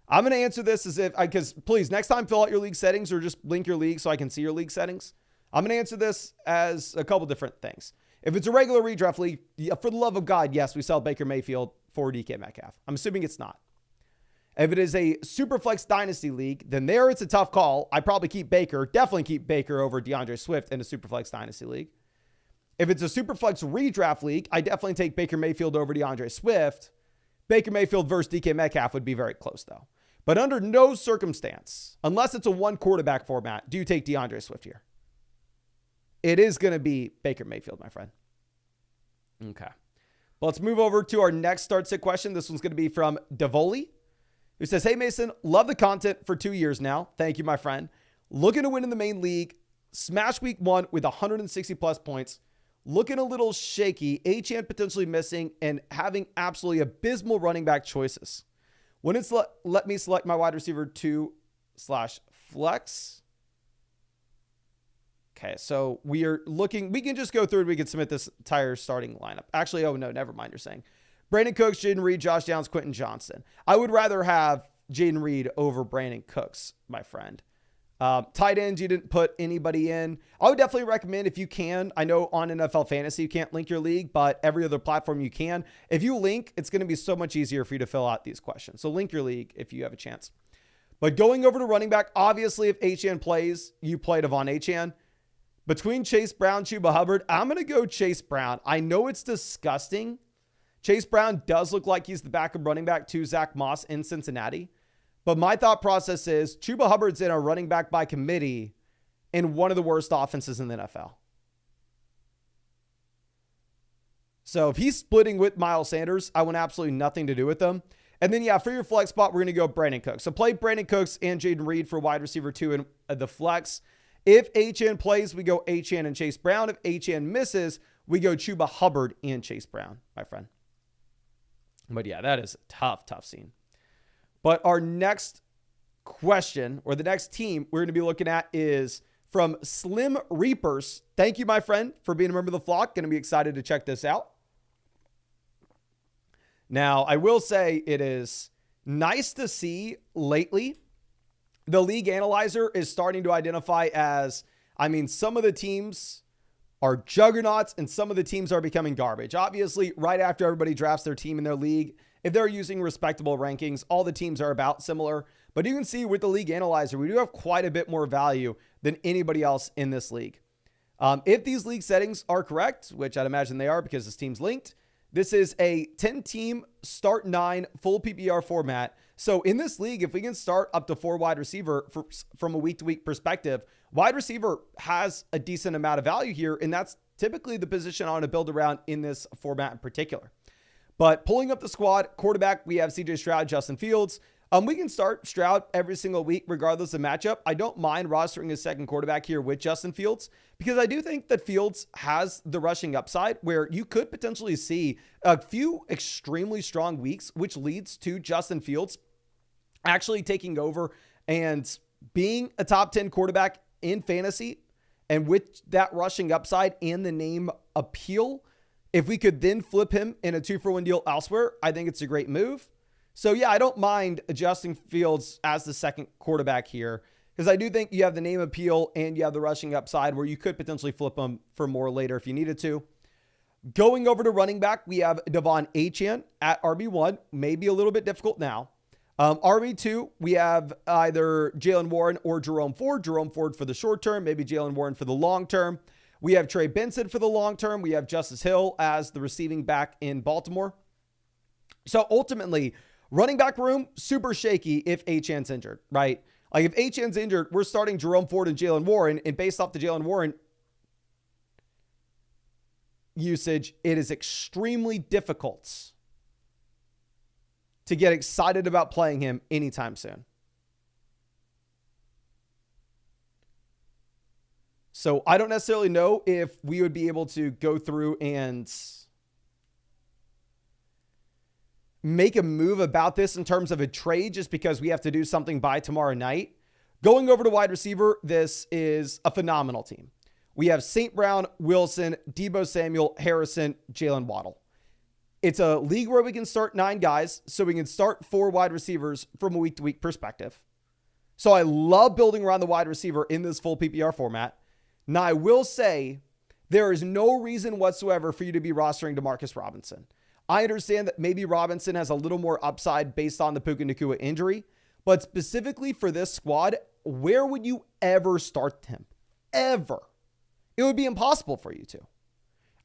I'm going to answer this as if, because please, next time fill out your league settings or just link your league so I can see your league settings. I'm going to answer this as a couple different things. If it's a regular redraft league, for the love of God, yes, we sell Baker Mayfield for DK Metcalf. I'm assuming it's not. If it is a super flex dynasty league, then there it's a tough call. I probably definitely keep Baker over DeAndre Swift in a super flex dynasty league. If it's a super flex redraft league, I definitely take Baker Mayfield over DeAndre Swift. Baker Mayfield versus DK Metcalf would be very close, though. But under no circumstance, unless it's a one quarterback format, do you take DeAndre Swift here. It is going to be Baker Mayfield, my friend. Okay. Well, let's move over to our next start sit question. This one's going to be from Devoli, who says, hey, Mason, love the content for 2 years now. Thank you, my friend. Looking to win in the main league. Smash week 1 with 160 plus points. Looking a little shaky. Achane potentially missing and having absolutely abysmal running back choices. When it's let me select my wide receiver 2/flex. Okay, so we are looking. We can just go through and we can submit this entire starting lineup. Actually, oh no, never mind. You're saying Brandon Cooks, Jaden Reed, Josh Downs, Quentin Johnston. I would rather have Jaden Reed over Brandon Cooks, my friend. Tight ends, you didn't put anybody in. I would definitely recommend if you can. I know on NFL Fantasy, you can't link your league, but every other platform you can. If you link, it's going to be so much easier for you to fill out these questions. So link your league if you have a chance. But going over to running back, obviously if Achane plays, you play Devon Achane. Between Chase Brown, Chuba Hubbard, I'm going to go Chase Brown. I know it's disgusting. Chase Brown does look like he's the backup running back to Zach Moss in Cincinnati. But my thought process is Chuba Hubbard's in a running back by committee in one of the worst offenses in the NFL. So if he's splitting with Miles Sanders, I want absolutely nothing to do with them. And then, yeah, for your flex spot, we're going to go Brandon Cooks. So play Brandon Cooks and Jaden Reed for wide receiver 2 in the flex. If Achane plays, we go Achane and Chase Brown. If Achane misses, we go Chuba Hubbard and Chase Brown, my friend. But yeah, that is a tough scene. But our next question, or the next team we're going to be looking at, is from Slim Reapers. Thank you, my friend, for being a member of the flock. Going to be excited to check this out. Now, I will say it is nice to see lately the league analyzer is starting to identify as, some of the teams are juggernauts and some of the teams are becoming garbage. Obviously, right after everybody drafts their team in their league, if they're using respectable rankings, all the teams are about similar. But you can see with the league analyzer, we do have quite a bit more value than anybody else in this league. If these league settings are correct, which I'd imagine they are because this team's linked, this is a 10-team start 9 full PPR format. So in this league, if we can start up to 4 wide receiver from a week-to-week perspective, wide receiver has a decent amount of value here, and that's typically the position I want to build around in this format in particular. But pulling up the squad, quarterback, we have CJ Stroud, Justin Fields. We can start Stroud every single week, regardless of matchup. I don't mind rostering a second quarterback here with Justin Fields because I do think that Fields has the rushing upside where you could potentially see a few extremely strong weeks, which leads to Justin Fields actually taking over and being a top 10 quarterback in fantasy. And with that rushing upside and the name appeal, if we could then flip him in a 2-for-1 deal elsewhere, I think it's a great move. So yeah, I don't mind adjusting Fields as the second quarterback here because I do think you have the name appeal and you have the rushing upside where you could potentially flip him for more later if you needed to. Going over to running back, we have Devon Achane at RB1, maybe a little bit difficult now. RB2, we have either Jalen Warren or Jerome Ford. Jerome Ford for the short term, maybe Jalen Warren for the long term. We have Trey Benson for the long term. We have Justice Hill as the receiving back in Baltimore. So ultimately, running back room, super shaky if Achane's injured, right? Like if Achane's injured, we're starting Jerome Ford and Jalen Warren, and based off the Jalen Warren usage, it is extremely difficult to get excited about playing him anytime soon. So I don't necessarily know if we would be able to go through and make a move about this in terms of a trade just because we have to do something by tomorrow night. Going over to wide receiver, this is a phenomenal team. We have St. Brown, Wilson, Deebo Samuel, Harrison, Jalen Waddle. It's a league where we can start 9 guys, so we can start 4 wide receivers from a week-to-week perspective. So I love building around the wide receiver in this full PPR format. Now, I will say there is no reason whatsoever for you to be rostering DeMarcus Robinson. I understand that maybe Robinson has a little more upside based on the Puka Nacua injury, but specifically for this squad, where would you ever start him? Ever. It would be impossible for you to.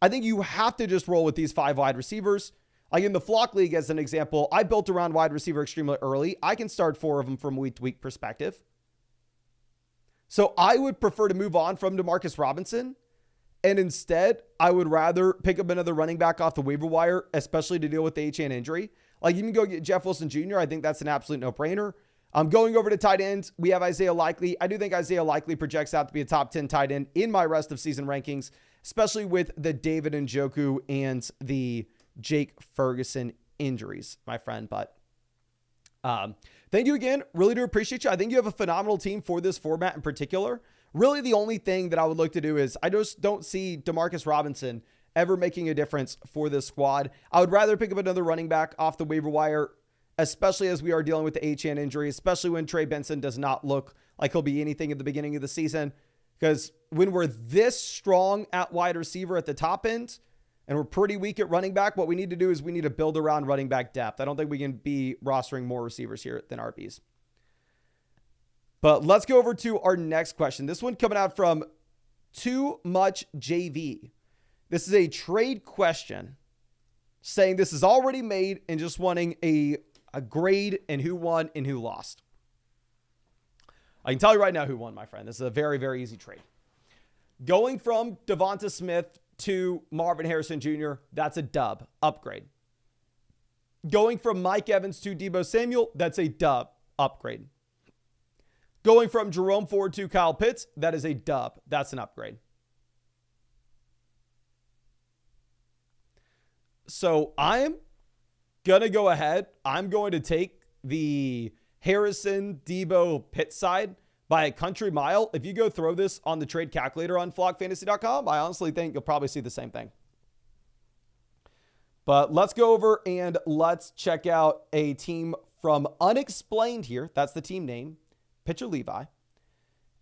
I think you have to just roll with these 5 wide receivers. Like in the Flock League, as an example, I built around wide receiver extremely early. I can start 4 of them from week-to-week perspective. So I would prefer to move on from DeMarcus Robinson. And instead, I would rather pick up another running back off the waiver wire, especially to deal with the Achane injury. Like you can go get Jeff Wilson Jr. I think that's an absolute no-brainer. Going over to tight ends, we have Isaiah Likely. I do think Isaiah Likely projects out to be a top 10 tight end in my rest of season rankings, especially with the David Njoku and the Jake Ferguson injuries, my friend. But thank you again. Really do appreciate you. I think you have a phenomenal team for this format in particular. Really, the only thing that I would look to do is I just don't see DeMarcus Robinson ever making a difference for this squad. I would rather pick up another running back off the waiver wire, especially as we are dealing with the Achane injury, especially when Trey Benson does not look like he'll be anything at the beginning of the season. Because when we're this strong at wide receiver at the top end and we're pretty weak at running back, what we need to do is we need to build around running back depth. I don't think we can be rostering more receivers here than RBs. But let's go over to our next question. This one coming out from Too Much JV. This is a trade question saying this is already made and just wanting a grade and who won and who lost. I can tell you right now who won, my friend. This is a very, very easy trade. Going from Devonta Smith to Marvin Harrison Jr., that's a dub, upgrade. Going from Mike Evans to Deebo Samuel, that's a dub, upgrade. Going from Jerome Ford to Kyle Pitts, that is a dub. That's an upgrade. So I am going to go ahead. I'm going to take the Harrison, Deebo, Pitts side by a country mile. If you go throw this on the trade calculator on flockfantasy.com, I honestly think you'll probably see the same thing. But let's go over and let's check out a team from Unexplained here. That's the team name. Pitcher Levi.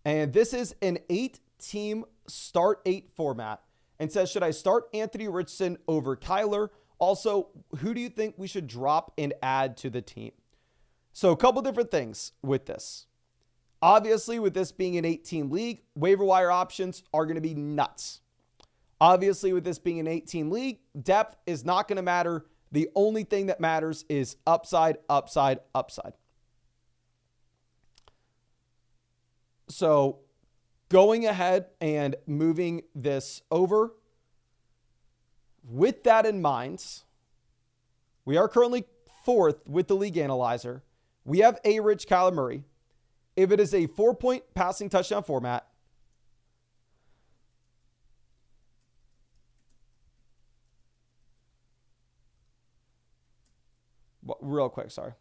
And this is an 8-team start 8 format. And says, should I start Anthony Richardson over Kyler? Also, who do you think we should drop and add to the team? So a couple different things with this. Obviously, with this being an 8-team league, waiver wire options are going to be nuts. Obviously, with this being an 8-team league, depth is not going to matter. The only thing that matters is upside, upside, upside. So going ahead and moving this over. With that in mind, we are currently 4th with the league analyzer. We have A-Rich Kyler Murray. If it is a 4-point passing touchdown format, real quick, sorry.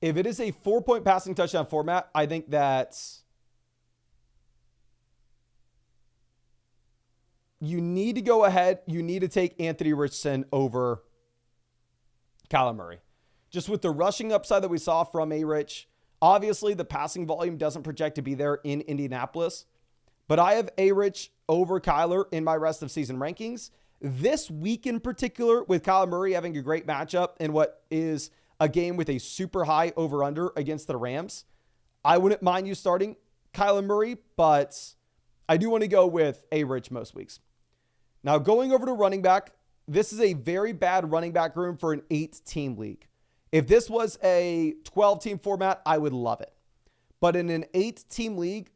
If it is a 4-point passing touchdown format, I think that you need to go ahead. You need to take Anthony Richardson over Kyler Murray. Just with the rushing upside that we saw from A-Rich, obviously the passing volume doesn't project to be there in Indianapolis, but I have A-Rich over Kyler in my rest of season rankings. This week in particular, with Kyler Murray having a great matchup in what is a game with a super high over-under against the Rams, I wouldn't mind you starting Kyler Murray, but I do want to go with A-Rich most weeks. Now, going over to running back, this is a very bad running back room for an 8-team league. If this was a 12-team format, I would love it. But in an 8-team league,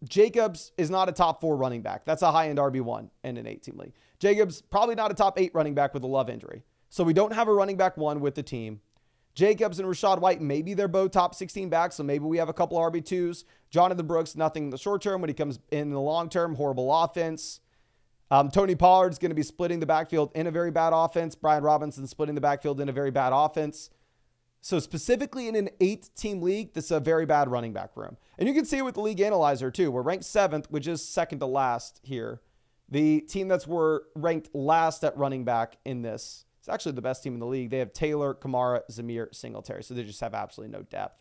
Jacobs is not a top 4 running back. That's a high-end RB1 in an 8-team league. Jacobs, probably not a top 8 running back with a Love injury. So we don't have a running back 1 with the team. Jacobs and Rachaad White, maybe they're both top 16 backs, so maybe we have a couple RB2s. Jonathan Brooks, nothing in the short term. When he comes in the long term, horrible offense. Tony Pollard's going to be splitting the backfield in a very bad offense. Brian Robinson splitting the backfield in a very bad offense. So specifically in an 8-team league, this is a very bad running back room. And you can see it with the league analyzer too. We're ranked 7th, which is second to last here. The team that's ranked last at running back in this, it's actually the best team in the league. They have Taylor, Kamara, Zamir, Singletary. So they just have absolutely no depth.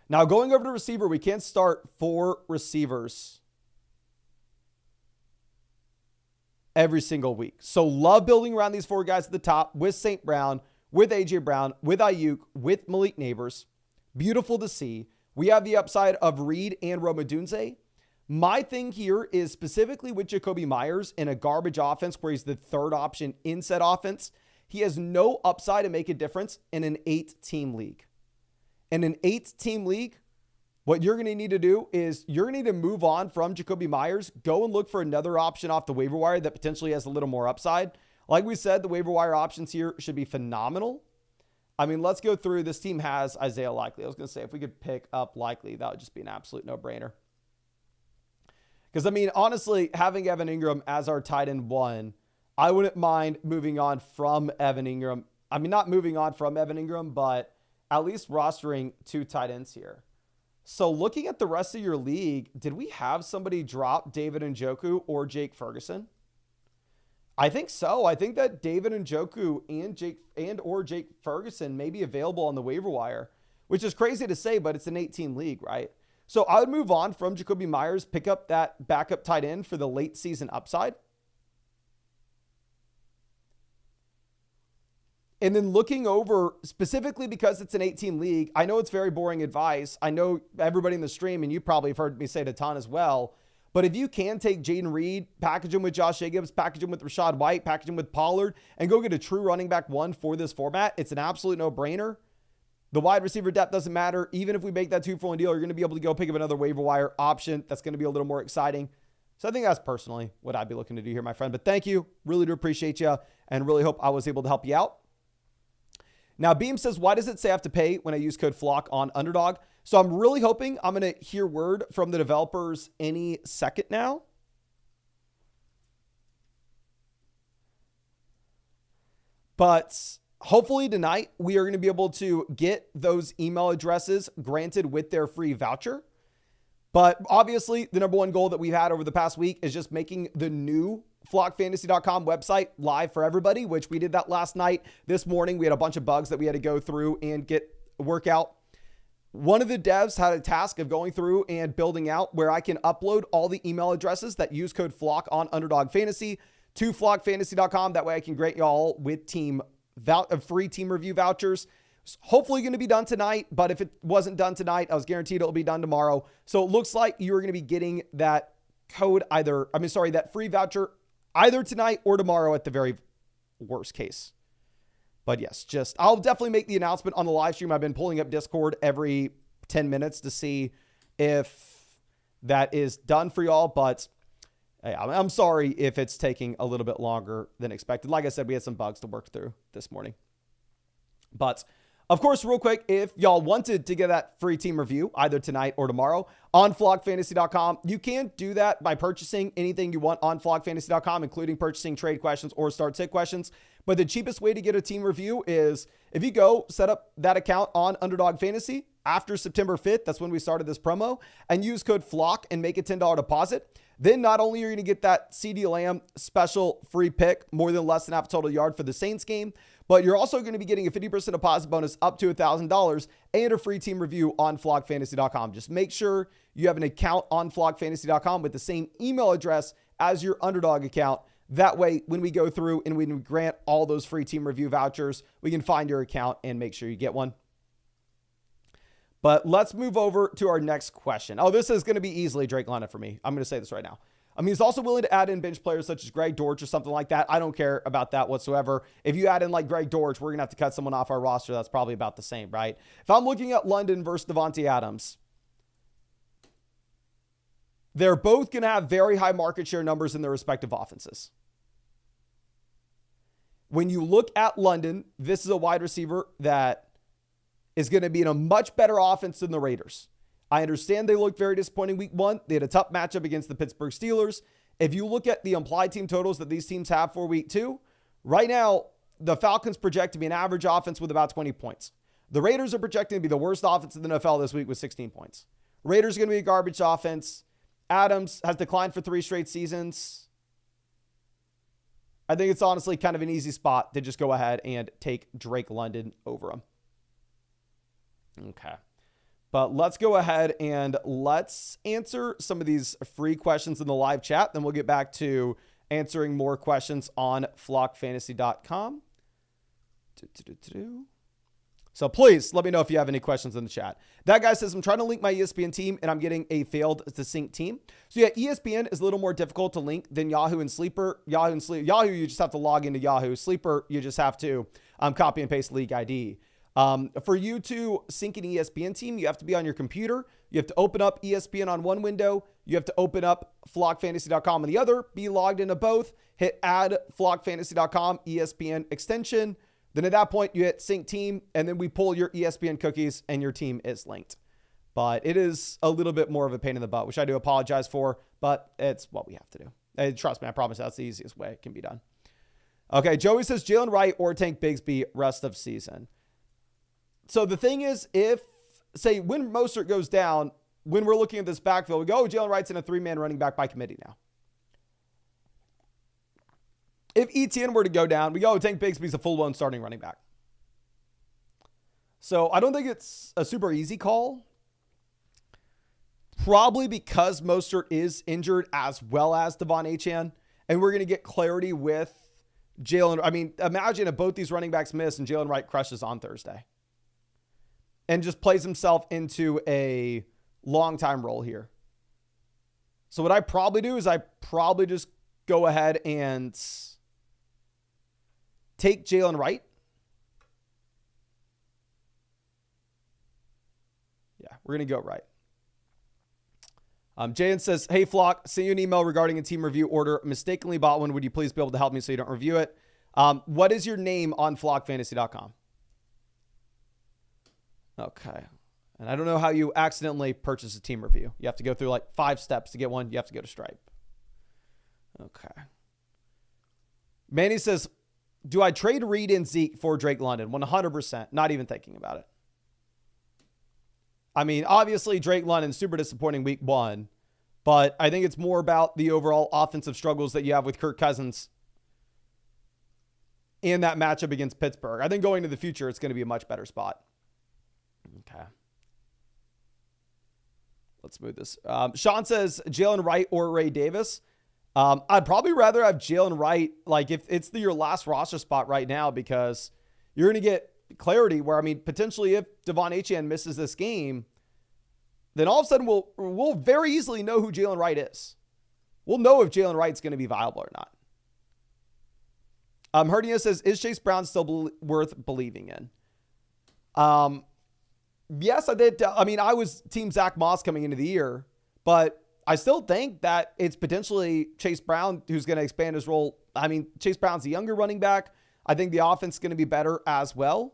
Now going over to receiver, we can't start 4 receivers every single week. So love building around these 4 guys at the top with St. Brown, with A.J. Brown, with Ayuk, with Malik Neighbors. Beautiful to see. We have the upside of Reed and Rome Odunze. My thing here is specifically with Jacoby Myers in a garbage offense where he's the 3rd option in said offense. He has no upside to make a difference in an 8-team league. In an 8-team league, what you're going to need to do is you're going to need to move on from Jacoby Myers, go and look for another option off the waiver wire that potentially has a little more upside. Like we said, the waiver wire options here should be phenomenal. I mean, let's go through. This team has Isaiah Likely. I was going to say, if we could pick up Likely, that would just be an absolute no-brainer. Because, I mean, honestly, having Evan Ingram as our tight end 1, I wouldn't mind moving on from Evan Ingram. I mean, not moving on from Evan Ingram, but at least rostering 2 tight ends here. So looking at the rest of your league, did we have somebody drop David Njoku or Jake Ferguson? I think so. I think that David Njoku and Jake Ferguson may be available on the waiver wire, which is crazy to say, but it's an 8-team league, right? So I would move on from Jacoby Myers, pick up that backup tight end for the late season upside. And then looking over, specifically because it's an 8-team league, I know it's very boring advice. I know everybody in the stream, and you probably have heard me say it a ton as well, but if you can take Jaden Reed, package him with Josh Jacobs, package him with Rashad White, package him with Pollard, and go get a true running back one for this format, it's an absolute no-brainer. The wide receiver depth doesn't matter. Even if we make that 2-for-1 deal, you're going to be able to go pick up another waiver wire option. That's going to be a little more exciting. So I think that's personally what I'd be looking to do here, my friend. But thank you. Really do appreciate you and really hope I was able to help you out. Now, Beam says, why does it say I have to pay when I use code FLOCK on Underdog? So I'm really hoping I'm going to hear word from the developers any second now. But hopefully tonight we are going to be able to get those email addresses granted with their free voucher. But obviously the number one goal that we've had over the past week is just making the new flockfantasy.com website live for everybody, which we did that last night. This morning, we had a bunch of bugs that we had to go through and work out. One of the devs had a task of going through and building out where I can upload all the email addresses that use code FLOCK on Underdog Fantasy to flockfantasy.com. That way I can grant y'all with free team review vouchers. It's hopefully going to be done tonight, but if it wasn't done tonight, I was guaranteed it'll be done tomorrow. So it looks like you're going to be getting that that free voucher either tonight or tomorrow at the very worst case. But yes, I'll definitely make the announcement on the live stream. I've been pulling up Discord every 10 minutes to see if that is done for y'all. But hey, I'm sorry if it's taking a little bit longer than expected. Like I said, we had some bugs to work through this morning. But of course, real quick, if y'all wanted to get that free team review either tonight or tomorrow on flockfantasy.com, you can do that by purchasing anything you want on flockfantasy.com, including purchasing trade questions or start sit questions. But the cheapest way to get a team review is if you go set up that account on Underdog Fantasy after September 5th, that's when we started this promo, and use code FLOCK and make a $10 deposit. Then not only are you going to get that CeeDee Lamb special free pick, more than less than half total yard for the Saints game, but you're also going to be getting a 50% deposit bonus up to $1,000 and a free team review on flockfantasy.com. Just make sure you have an account on flockfantasy.com with the same email address as your Underdog account. That way, when we go through and we grant all those free team review vouchers, we can find your account and make sure you get one. But let's move over to our next question. Oh, this is going to be easily Drake London for me. I'm going to say this right now. I mean, he's also willing to add in bench players such as Greg Dortch or something like that. I don't care about that whatsoever. If you add in like Greg Dortch, we're going to have to cut someone off our roster. That's probably about the same, right? If I'm looking at London versus Devontae Adams, they're both going to have very high market share numbers in their respective offenses. When you look at London, this is a wide receiver that is going to be in a much better offense than the Raiders. I understand they looked very disappointing week one. They had a tough matchup against the Pittsburgh Steelers. If you look at the implied team totals that these teams have for week two, right now, the Falcons project to be an average offense with about 20 points. The Raiders are projecting to be the worst offense in the NFL this week with 16 points. Raiders are going to be a garbage offense. Adams has declined for 3 straight seasons. I think it's honestly kind of an easy spot to just go ahead and take Drake London over him. Okay. But let's go ahead and let's answer some of these free questions in the live chat. Then we'll get back to answering more questions on flockfantasy.com. So please let me know if you have any questions in the chat. That guy says, I'm trying to link my ESPN team and I'm getting a failed to sync team. So yeah, ESPN is a little more difficult to link than Yahoo and Sleeper. Yahoo, you just have to log into Yahoo. Sleeper, you just have to copy and paste league ID. For you to sync an ESPN team, you have to be on your computer. You have to open up ESPN on one window. You have to open up flockfantasy.com on the other, be logged into both, hit add flockfantasy.com ESPN extension. Then at that point you hit sync team and then we pull your ESPN cookies and your team is linked. But it is a little bit more of a pain in the butt, which I do apologize for, but it's what we have to do. And trust me, I promise that's the easiest way it can be done. Okay. Joey says Jalen Wright or Tank Bigsby rest of season. So the thing is, when Mostert goes down, when we're looking at this backfield, we go, Jalen Wright's in a 3-man running back by committee now. If ETN were to go down, we go Tank Bigsby's a full-blown starting running back. So I don't think it's a super easy call. Probably because Mostert is injured as well as Devon Achane. And we're going to get clarity with Jalen. I mean, imagine if both these running backs miss and Jalen Wright crushes on Thursday. And just plays himself into a long-time role here. So what I probably do is I probably just go ahead and take Jalen Wright. Yeah, we're going to go right. Jaden says, hey, Flock, send you an email regarding a team review order. Mistakenly bought one. Would you please be able to help me so you don't review it? What is your name on flockfantasy.com? Okay. And I don't know how you accidentally purchase a team review. You have to go through like 5 steps to get one. You have to go to Stripe. Okay. Manny says, do I trade Reed and Zeke for Drake London? 100%. Not even thinking about it. I mean, obviously, Drake London's super disappointing week 1, but I think it's more about the overall offensive struggles that you have with Kirk Cousins in that matchup against Pittsburgh. I think going to the future, it's going to be a much better spot. Okay. Let's move this. Sean says, Jalen Wright or Ray Davis. I'd probably rather have Jalen Wright, like if it's your last roster spot right now, because you're going to get clarity where, I mean, potentially if Devon Achane misses this game, then all of a sudden we'll very easily know who Jalen Wright is. We'll know if Jalen Wright's going to be viable or not. Herdia says, is Chase Brown still worth believing in? Yes, I did. I mean, I was team Zach Moss coming into the year, but I still think that it's potentially Chase Brown who's going to expand his role. I mean, Chase Brown's a younger running back. I think the offense is going to be better as well.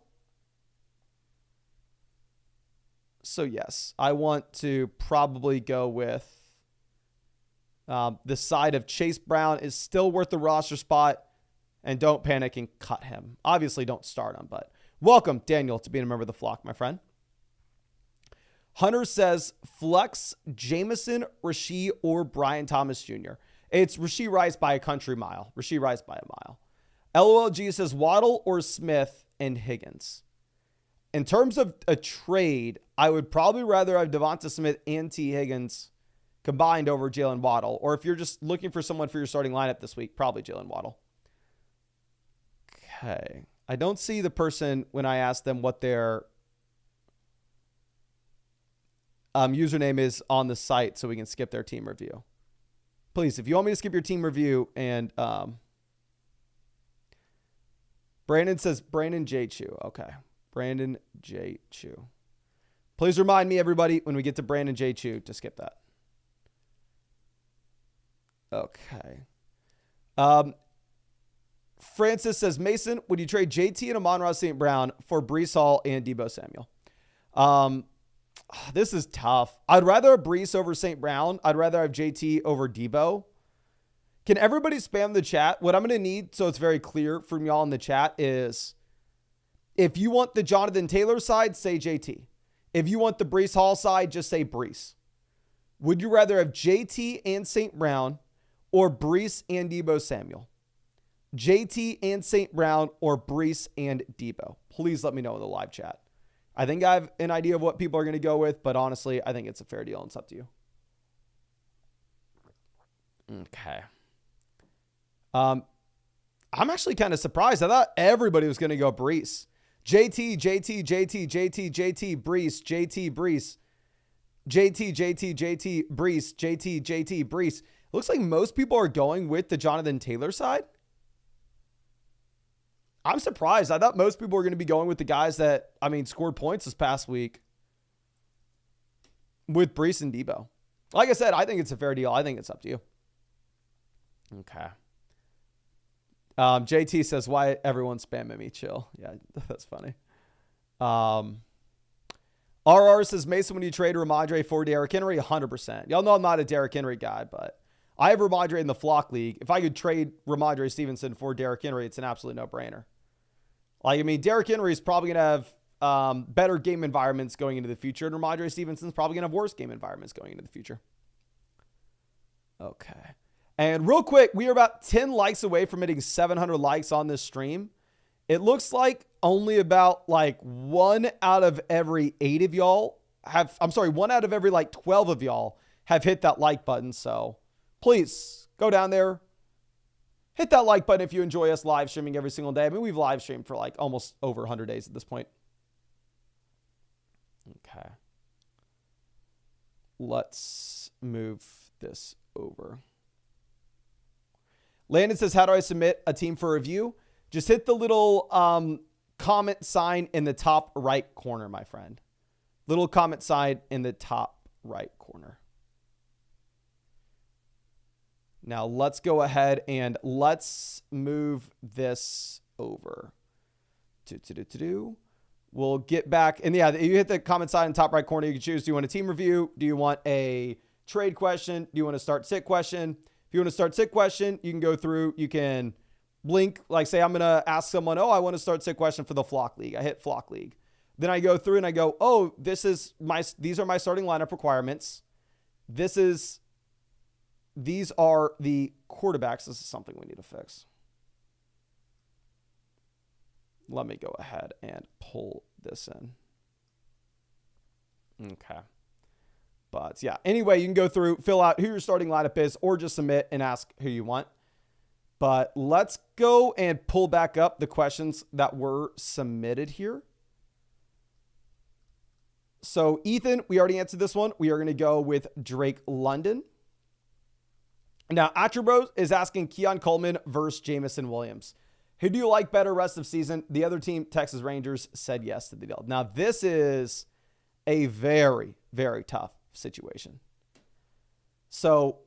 So yes, I want to probably go with the side of Chase Brown is still worth the roster spot, and don't panic and cut him. Obviously don't start him, but welcome Daniel to being a member of the flock, my friend. Hunter says flex Jameson, Rasheed, or Brian Thomas Jr. It's Rasheed Rice by a country mile. Rasheed Rice by a mile. LOLG says Waddle or Smith and Higgins. In terms of a trade, I would probably rather have Devonta Smith and T. Higgins combined over Jalen Waddle. Or if you're just looking for someone for your starting lineup this week, probably Jalen Waddle. Okay. I don't see the person when I ask them what their username is on the site so we can skip their team review. Please, if you want me to skip your team review, and Brandon says Brandon J. Chu. Okay. Brandon J. Chu. Please remind me, everybody, when we get to Brandon J. Chu to skip that. Okay. Francis says, Mason, would you trade JT and Amon-Ra St. Brown for Breece Hall and Deebo Samuel? This is tough. I'd rather have Breece over St. Brown. I'd rather have JT over Deebo. Can everybody spam the chat? What I'm going to need, so it's very clear from y'all in the chat, is if you want the Jonathan Taylor side, say JT. If you want the Breece Hall side, just say Breece. Would you rather have JT and St. Brown or Breece and Deebo Samuel? JT and St. Brown or Breece and Deebo? Please let me know in the live chat. I think I have an idea of what people are going to go with, but honestly, I think it's a fair deal and it's up to you. Okay. I'm actually kind of surprised. I thought everybody was going to go Breece. JT, Breece, Breece. Looks like most people are going with the Jonathan Taylor side. I'm surprised. I thought most people were going to be going with the guys that, scored points this past week with Breece and Deebo. Like I said, I think it's a fair deal. I think it's up to you. Okay. JT says, why everyone's spamming me? Chill. Yeah, that's funny. RR says, Mason, when you trade Ramondre for Derrick Henry, 100%. Y'all know I'm not a Derrick Henry guy, but I have Ramondre in the flock league. If I could trade Ramondre Stevenson for Derrick Henry, it's an absolute no-brainer. Derrick Henry is probably going to have better game environments going into the future, and Ramondre Stevenson's probably going to have worse game environments going into the future. Okay. And real quick, we are about 10 likes away from hitting 700 likes on this stream. It looks like only about like 1 out of every 8 of y'all have, 1 out of every like 12 of y'all have hit that like button. So please go down there, hit that like button if you enjoy us live streaming every single day. I mean, we've live streamed for like almost over 100 days at this point. Okay. Let's move this over. Landon says, how do I submit a team for review? Just hit the little comment sign in the top right corner, my friend. Little comment sign in the top right corner. Now let's go ahead and let's move this over. We'll get back. And yeah, you hit the comment sign in the top right corner. You can choose, do you want a team review? Do you want a trade question? Do you want to start sit question? If you want to start sit question, you can go through, you can blink, like say I'm going to ask someone, oh, I want to start sit question for the flock league. I hit flock league. Then I go through and I go, oh, these are my starting lineup requirements. These are the quarterbacks. This is something we need to fix. Let me go ahead and pull this in. Okay. But yeah, anyway, you can go through, fill out who your starting lineup is, or just submit and ask who you want. But let's go and pull back up the questions that were submitted here. So Ethan, we already answered this one. We are going to go with Drake London. Now, Atrobros is asking Keon Coleman versus Jamison Williams. Who do you like better rest of season? The other team, Texas Rangers, said yes to the deal. Now, this is a very, very tough situation. So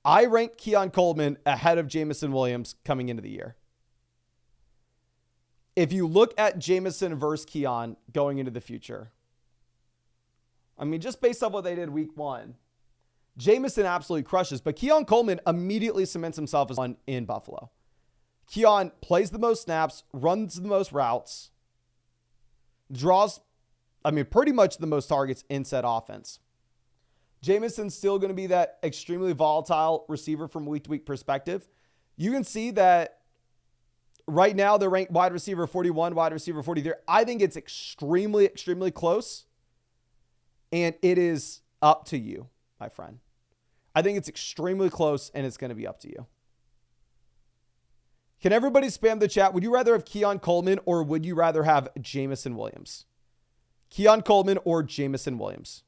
I ranked Keon Coleman ahead of Jamison Williams coming into the year. If you look at Jamison versus Keon going into the future, I mean, just based on what they did week 1, Jamison absolutely crushes, but Keon Coleman immediately cements himself as one in Buffalo. Keon plays the most snaps, runs the most routes, draws, pretty much the most targets in said offense. Jamison's still going to be that extremely volatile receiver from week to week perspective. You can see that right now they're ranked wide receiver 41, wide receiver 43. I think it's extremely, extremely close. And it is up to you, my friend. I think it's extremely close and it's going to be up to you. Can everybody spam the chat? Would you rather have Keon Coleman or would you rather have Jamison Williams? Keon Coleman or Jamison Williams?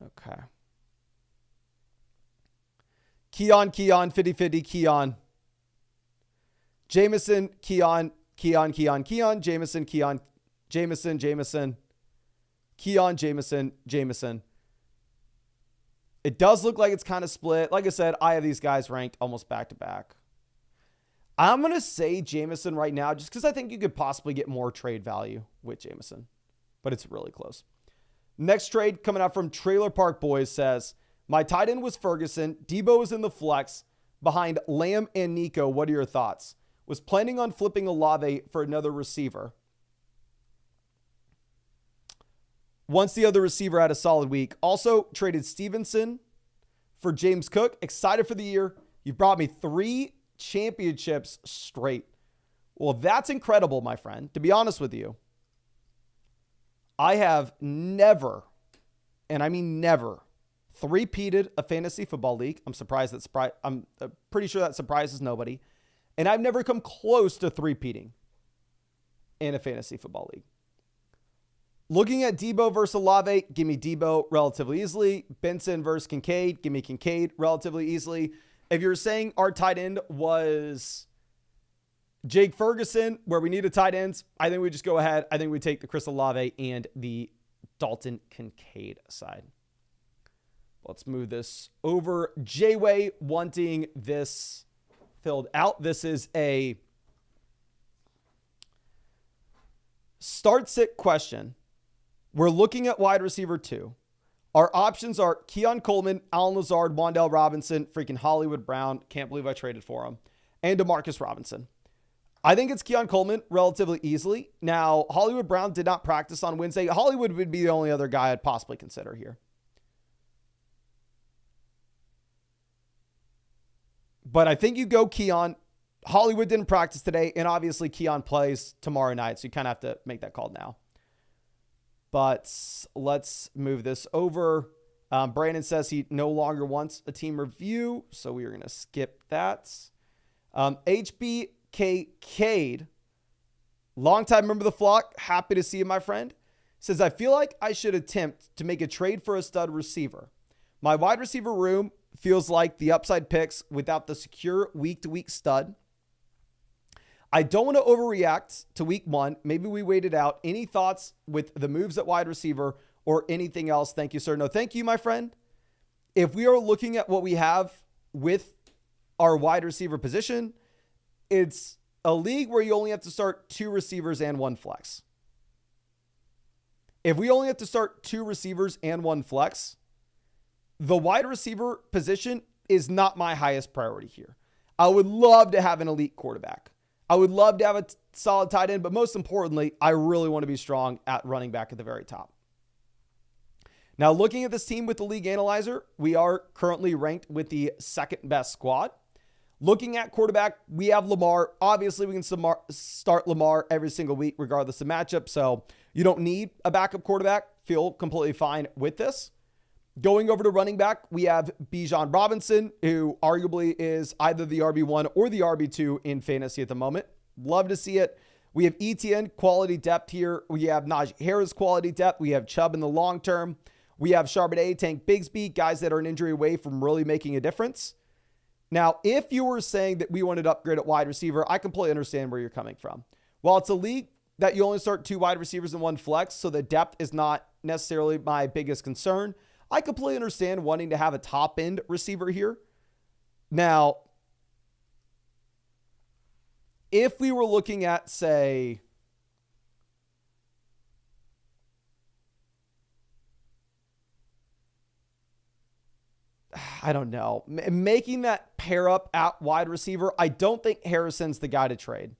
Okay. Keon, 50-50, Keon. Jamison, Keon, Jamison, Jamison. Keon, Jamison. It does look like it's kind of split. Like I said, I have these guys ranked almost back to back. I'm going to say Jamison right now just because I think you could possibly get more trade value with Jamison. But it's really close. Next trade coming out from Trailer Park Boys says, my tight end was Ferguson. Debo was in the flex behind Lamb and Nico. What are your thoughts? Was planning on flipping Olave for another receiver. Once the other receiver had a solid week. Also traded Stevenson for James Cook. Excited for the year. You brought me 3 championships straight. Well, that's incredible, my friend. To be honest with you, I have never, and I mean never, three-peated a fantasy football league. I'm pretty sure that surprises nobody. And I've never come close to three-peating in a fantasy football league. Looking at Debo versus Olave, give me Debo relatively easily. Benson versus Kincaid, give me Kincaid relatively easily. If you're saying our tight end was Jake Ferguson, where we need a tight ends, I think we just go ahead. I think we take the Chris Olave and the Dalton Kincaid side. Let's move this over. J-Way wanting this filled out. This is a start-sit question. We're looking at wide receiver 2. Our options are Keon Coleman, Allen Lazard, Wan'Dale Robinson, freaking Hollywood Brown. Can't believe I traded for him. And DeMarcus Robinson. I think it's Keon Coleman relatively easily. Now, Hollywood Brown did not practice on Wednesday. Hollywood would be the only other guy I'd possibly consider here. But I think you go Keon. Hollywood didn't practice today, and obviously Keon plays tomorrow night, so you kind of have to make that call now. But let's move this over. Brandon says he no longer wants a team review, so we are going to skip that. HBK Cade, longtime member of the flock, happy to see you, my friend, says, I feel like I should attempt to make a trade for a stud receiver. My wide receiver room feels like the upside picks without the secure week-to-week stud. I don't want to overreact to week one. Maybe we wait it out. Any thoughts with the moves at wide receiver or anything else? Thank you, sir. No, thank you, my friend. If we are looking at what we have with our wide receiver position, it's a league where you only have to start 2 receivers and 1 flex. If we only have to start 2 receivers and 1 flex, the wide receiver position is not my highest priority here. I would love to have an elite quarterback. I would love to have a solid tight end, but most importantly, I really want to be strong at running back at the very top. Now, looking at this team with the league analyzer, we are currently ranked with the 2nd best squad. Looking at quarterback, we have Lamar. Obviously, we can start Lamar every single week, regardless of matchup. So you don't need a backup quarterback. Feel completely fine with this. Going over to running back, we have Bijan Robinson, who arguably is either the RB1 or the RB2 in fantasy at the moment. Love to see it. We have ETN, quality depth here. We have Najee Harris, quality depth. We have Chubb in the long term. We have Charbonnet, Tank Bigsby, guys that are an injury away from really making a difference. Now, if you were saying that we wanted to upgrade at wide receiver, I completely understand where you're coming from. While it's a league that you only start 2 wide receivers and 1 flex, so the depth is not necessarily my biggest concern, I completely understand wanting to have a top-end receiver here. Now, if we were looking at, say, I don't know, making that pair up at wide receiver, I don't think Harrison's the guy to trade.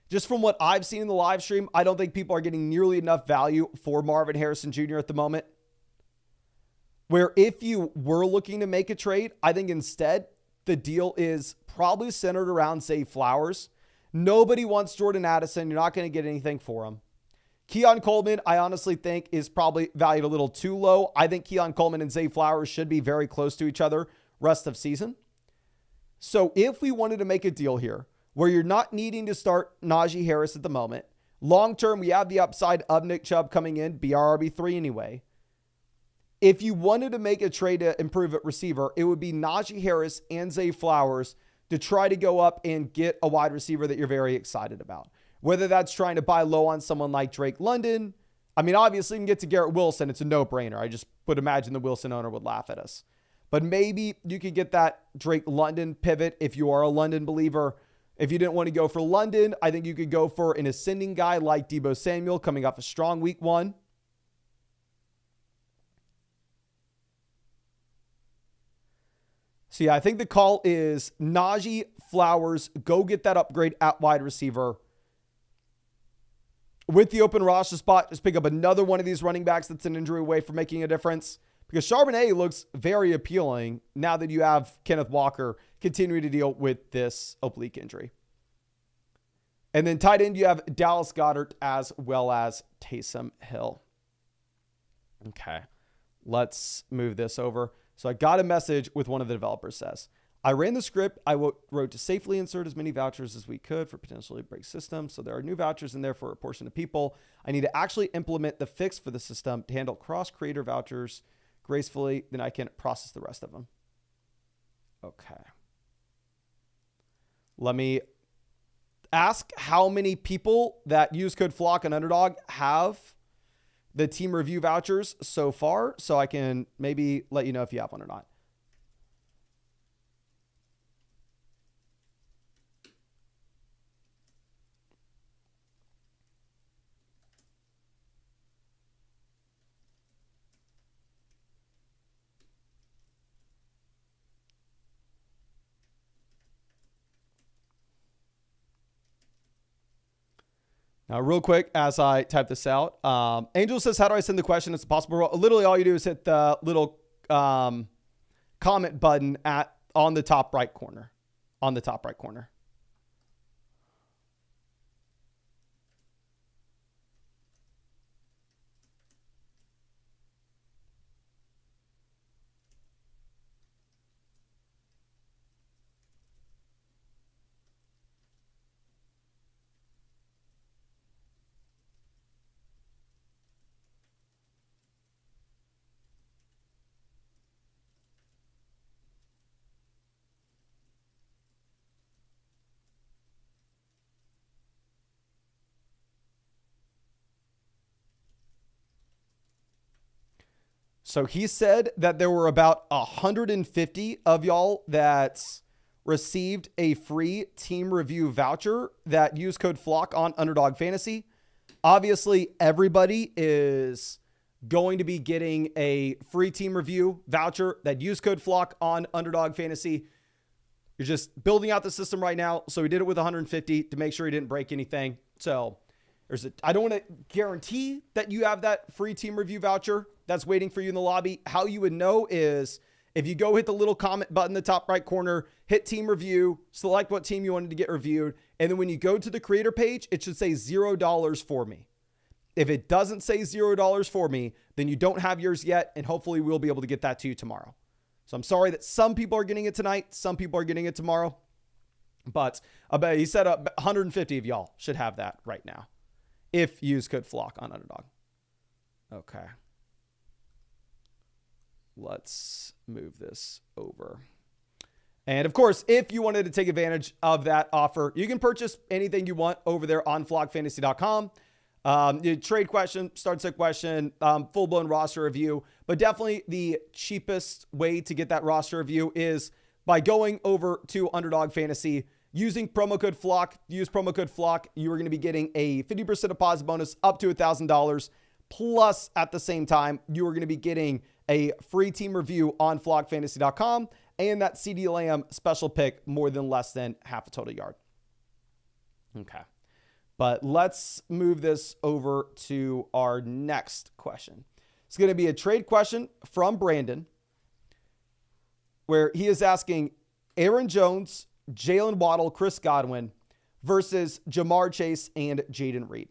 Just from what I've seen in the live stream, I don't think people are getting nearly enough value for Marvin Harrison Jr. at the moment. Where if you were looking to make a trade, I think instead the deal is probably centered around, say, Flowers. Nobody wants Jordan Addison. You're not going to get anything for him. Keon Coleman, I honestly think, is probably valued a little too low. I think Keon Coleman and Zay Flowers should be very close to each other rest of season. So if we wanted to make a deal here where you're not needing to start Najee Harris at the moment, long-term, we have the upside of Nick Chubb coming in, be our RB3 anyway. If you wanted to make a trade to improve at receiver, it would be Najee Harris and Zay Flowers to try to go up and get a wide receiver that you're very excited about. Whether that's trying to buy low on someone like Drake London. I mean, obviously, you can get to Garrett Wilson. It's a no-brainer. I just would imagine the Wilson owner would laugh at us. But maybe you could get that Drake London pivot if you are a London believer. If you didn't want to go for London, I think you could go for an ascending guy like Deebo Samuel coming off a strong week 1. So yeah, I think the call is Najee, Flowers, go get that upgrade at wide receiver. With the open roster spot, just pick up another one of these running backs that's an injury away from making a difference. Because Charbonnet looks very appealing now that you have Kenneth Walker continuing to deal with this oblique injury. And then tight end, you have Dallas Goedert as well as Taysom Hill. Okay, let's move this over. So I got a message with one of the developers says, I ran the script. I wrote to safely insert as many vouchers as we could for potentially break systems. So there are new vouchers in there for a portion of people. I need to actually implement the fix for the system to handle cross-creator vouchers gracefully. Then I can process the rest of them. Okay. Let me ask how many people that use code FLOCK and Underdog have the team review vouchers so far, so I can maybe let you know if you have one or not. Now, real quick, as I type this out, Angel says, how do I send the question? It's possible. Literally, all you do is hit the little comment button on the top right corner. On the top right corner. So he said that there were about 150 of y'all that received a free team review voucher that used code FLOCK on Underdog Fantasy. Obviously, everybody is going to be getting a free team review voucher that used code FLOCK on Underdog Fantasy. You're just building out the system right now. So we did it with 150 to make sure he didn't break anything. So I don't want to guarantee that you have that free team review voucher that's waiting for you in the lobby. How you would know is if you go hit the little comment button in the top right corner, hit team review, select what team you wanted to get reviewed. And then when you go to the creator page, it should say $0 for me. If it doesn't say $0 for me, then you don't have yours yet. And hopefully we'll be able to get that to you tomorrow. So I'm sorry that some people are getting it tonight. Some people are getting it tomorrow. But I bet he said 150 of y'all should have that right now, if you use code FLOCK on Underdog. Okay. Let's move this over. And of course, if you wanted to take advantage of that offer, you can purchase anything you want over there on flockfantasy.com. Trade question, start set question, full-blown roster review. But definitely the cheapest way to get that roster review is by going over to Underdog Fantasy, using promo code FLOCK. Use promo code FLOCK. You are going to be getting a 50% deposit bonus up to $1,000. Plus, at the same time, you are going to be getting a free team review on flockfantasy.com and that CD Lamb special pick more than less than half a total yard. Okay. But let's move this over to our next question. It's going to be a trade question from Brandon, where he is asking Aaron Jones, Jalen Waddle, Chris Godwin versus Jamar Chase and Jaden Reed.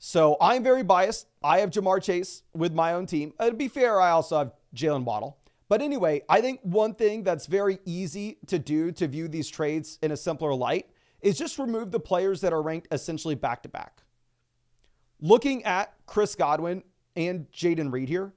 So I'm very biased. I have Jamar Chase with my own team. To be fair, I also have Jalen Waddle. But anyway, I think one thing that's very easy to do to view these trades in a simpler light is just remove the players that are ranked essentially back-to-back. Looking at Chris Godwin and Jaden Reed here,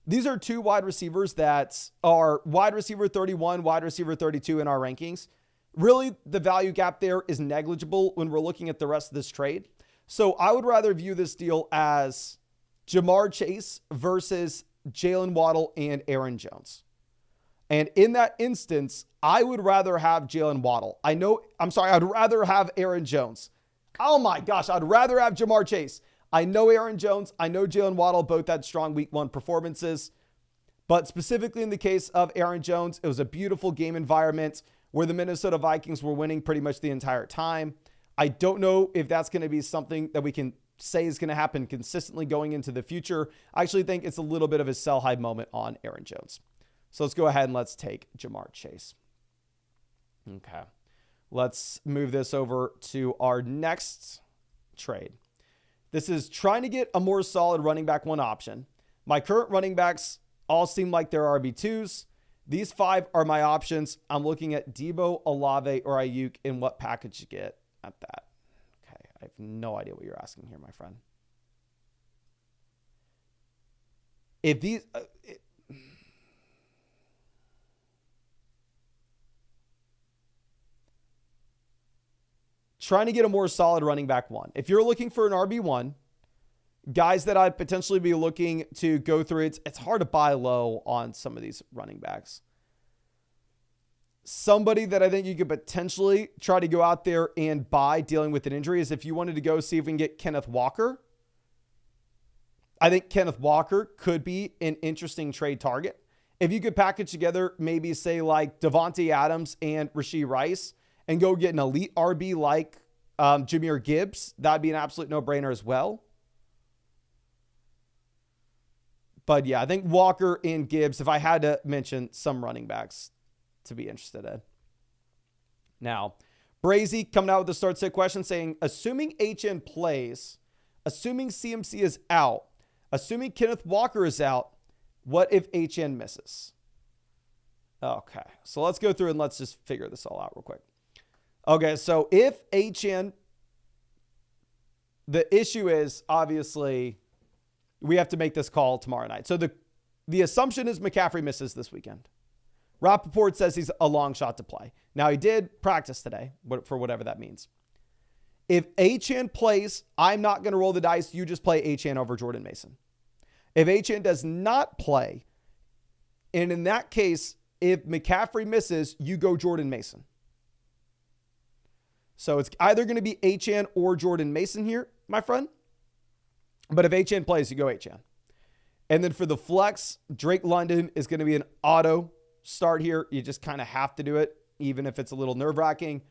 these are two wide receivers that are wide receiver 31, wide receiver 32 in our rankings. Really, the value gap there is negligible when we're looking at the rest of this trade. So I would rather view this deal as Jamar Chase versus Jalen Waddle and Aaron Jones. And in that instance, I would rather have Jalen Waddle. I'd rather have Aaron Jones. Oh my gosh, I'd rather have Jamar Chase. I know Aaron Jones. I know Jalen Waddle both had strong week one performances. But specifically in the case of Aaron Jones, it was a beautiful game environment where the Minnesota Vikings were winning pretty much the entire time. I don't know if that's going to be something that we can say is going to happen consistently going into the future. I actually think it's a little bit of a sell high moment on Aaron Jones. So let's go ahead and let's take Jamar Chase. Okay. Let's move this over to our next trade. This is trying to get a more solid running back one option. My current running backs all seem like they're RB2s. These five are my options. I'm looking at Debo, Olave, or Ayuk in what package to get at that. Okay, I have no idea what you're asking here, my friend. If these... trying to get a more solid running back one. If you're looking for an RB1, guys that I'd potentially be looking to go through, it's hard to buy low on some of these running backs. Somebody that I think you could potentially try to go out there and buy dealing with an injury is if you wanted to go see if we can get Kenneth Walker. I think Kenneth Walker could be an interesting trade target. If you could package together maybe say like Devontae Adams and Rashee Rice and go get an elite RB like Jahmyr Gibbs, that'd be an absolute no-brainer as well. But yeah, I think Walker and Gibbs, if I had to mention some running backs to be interested in. Now, Brazy coming out with the start sit question saying, assuming HN plays, assuming CMC is out, assuming Kenneth Walker is out, what if HN misses? Okay, so let's go through and let's just figure this all out real quick. Okay, so if HN, the issue is obviously we have to make this call tomorrow night. So the assumption is McCaffrey misses this weekend. Rappaport says he's a long shot to play. Now, he did practice today, for whatever that means. If HN plays, I'm not going to roll the dice. You just play HN over Jordan Mason. If HN does not play, and in that case, if McCaffrey misses, you go Jordan Mason. So it's either going to be HN or Jordan Mason here, my friend. But if HN plays, you go HN. And then for the flex, Drake London is going to be an auto start here. You just kind of have to do it, even if it's a little nerve-wracking.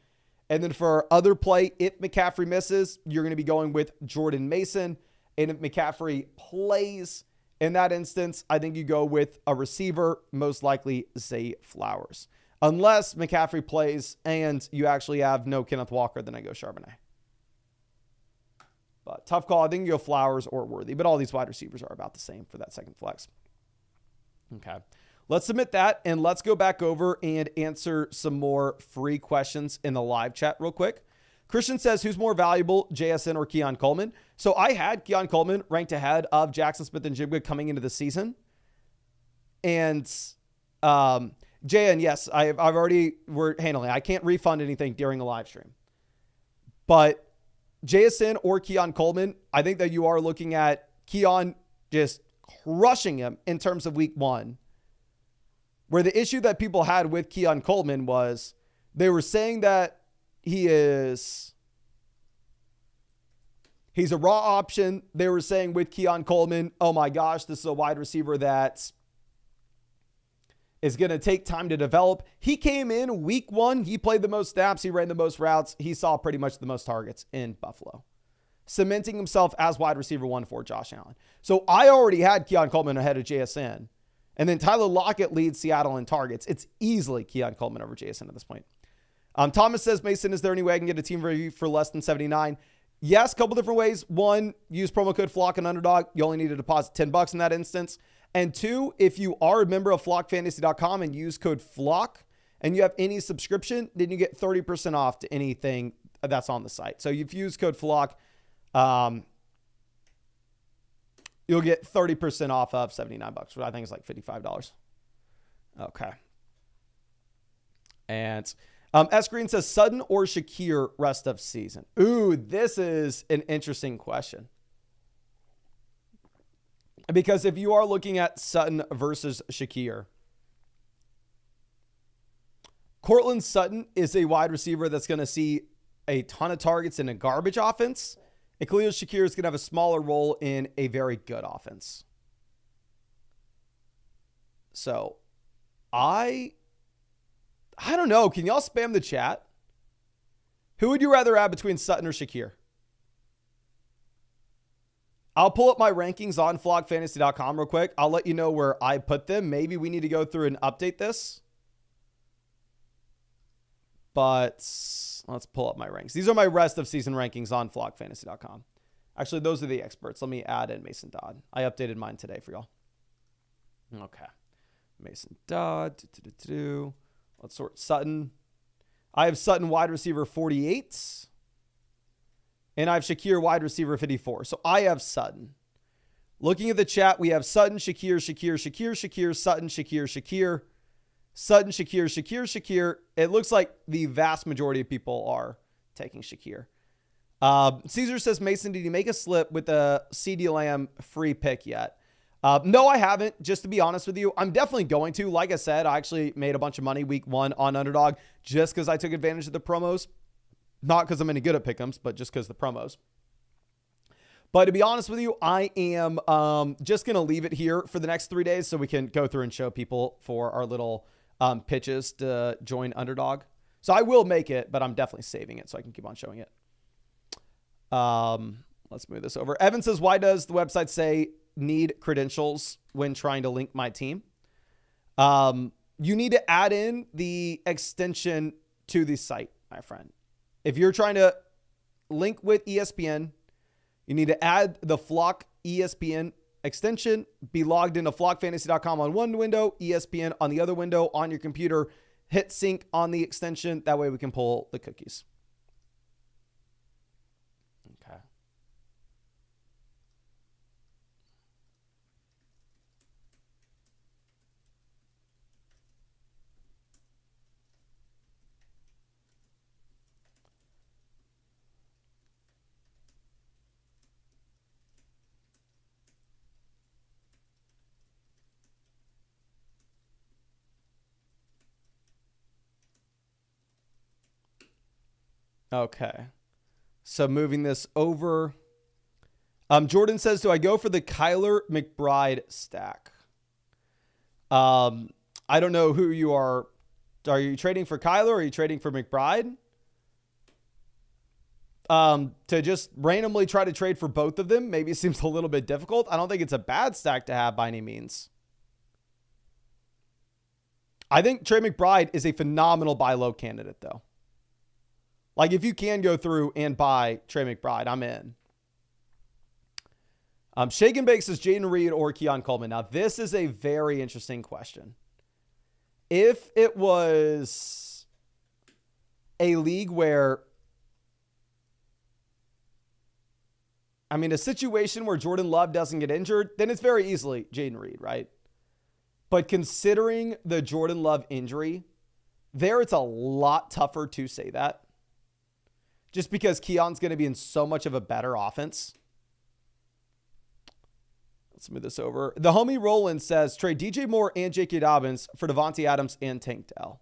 And then for our other play, if McCaffrey misses, you're going to be going with Jordan Mason. And if McCaffrey plays, in that instance, I think you go with a receiver, most likely Zay Flowers. Unless McCaffrey plays and you actually have no Kenneth Walker, then I go Charbonnet. But tough call. I think you go Flowers or Worthy. But all these wide receivers are about the same for that second flex. Okay. Let's submit that, and let's go back over and answer some more free questions in the live chat real quick. Christian says, who's more valuable, JSN or Keon Coleman? So I had Keon Coleman ranked ahead of Jackson Smith and Jigba coming into the season. And JN, yes, I've already, we're handling. I can't refund anything during a live stream. But JSN or Keon Coleman, I think that you are looking at Keon just crushing him in terms of week one. Where the issue that people had with Keon Coleman was they were saying that he's a raw option. They were saying with Keon Coleman, oh my gosh, this is a wide receiver that is going to take time to develop. He came in week one. He played the most snaps. He ran the most routes. He saw pretty much the most targets in Buffalo, cementing himself as wide receiver one for Josh Allen. So I already had Keon Coleman ahead of JSN. And then Tyler Lockett leads Seattle in targets. It's easily Keon Coleman over JSN at this point. Thomas says, Mason, is there any way I can get a team review for less than 79? Yes, a couple different ways. One, use promo code FLOCK and Underdog. You only need to deposit $10 in that instance. And two, if you are a member of flockfantasy.com and use code FLOCK and you have any subscription, then you get 30% off to anything that's on the site. So if you use code FLOCK, you'll get 30% off of $79, which I think is like $55. Okay. And S Green says Sutton or Shakir rest of season. Ooh, this is an interesting question. Because if you are looking at Sutton versus Shakir, Cortland Sutton is a wide receiver that's going to see a ton of targets in a garbage offense. And Khalil Shakir is going to have a smaller role in a very good offense. So, I don't know. Can y'all spam the chat? Who would you rather have between Sutton or Shakir? I'll pull up my rankings on flockfantasy.com real quick. I'll let you know where I put them. Maybe we need to go through and update this. But let's pull up my ranks. These are my rest of season rankings on flockfantasy.com. Actually, those are the experts. Let me add in Mason Dodd. I updated mine today for y'all. Okay. Mason Dodd. Let's sort Sutton. I have Sutton wide receiver 48. And I have Shakir wide receiver 54. So I have Sutton. Looking at the chat, we have Sutton, Shakir, Shakir, Shakir, Shakir, Sutton, Shakir, Shakir. Sutton, Shakir, Shakir, Shakir. It looks like the vast majority of people are taking Shakir. Caesar says, Mason, did you make a slip with the CeeDee Lamb free pick yet? No, I haven't. Just to be honest with you, I'm definitely going to. Like I said, I actually made a bunch of money week one on Underdog just because I took advantage of the promos. Not because I'm any good at pick'ems, but just because of the promos. But to be honest with you, I am just going to leave it here for the next 3 days so we can go through and show people for our little pitches to join Underdog. So I will make it, but I'm definitely saving it so I can keep on showing it. Let's move this over. Evan says, why does the website say need credentials when trying to link my team? You need to add in the extension to the site, my friend. If you're trying to link with ESPN, you need to add the Flock ESPN extension, be logged into flockfantasy.com on one window, ESPN on the other window on your computer, hit sync on the extension. That way we can pull the cookies. Okay. Okay. So moving this over. Jordan says, do I go for the Kyler McBride stack? I don't know who you are. Are you trading for Kyler or are you trading for McBride? To just randomly try to trade for both of them maybe seems a little bit difficult. I don't think it's a bad stack to have by any means. I think Trey McBride is a phenomenal buy low candidate though. Like if you can go through and buy Trey McBride, I'm in. Shake and Bake says Jaden Reed or Keon Coleman. Now this is a very interesting question. If it was a league where, I mean, a situation where Jordan Love doesn't get injured, then it's very easily Jaden Reed, right? But considering the Jordan Love injury, there it's a lot tougher to say that. Just because Keon's going to be in so much of a better offense. Let's move this over. The homie Roland says, trade DJ Moore and J.K. Dobbins for Devontae Adams and Tank Dell.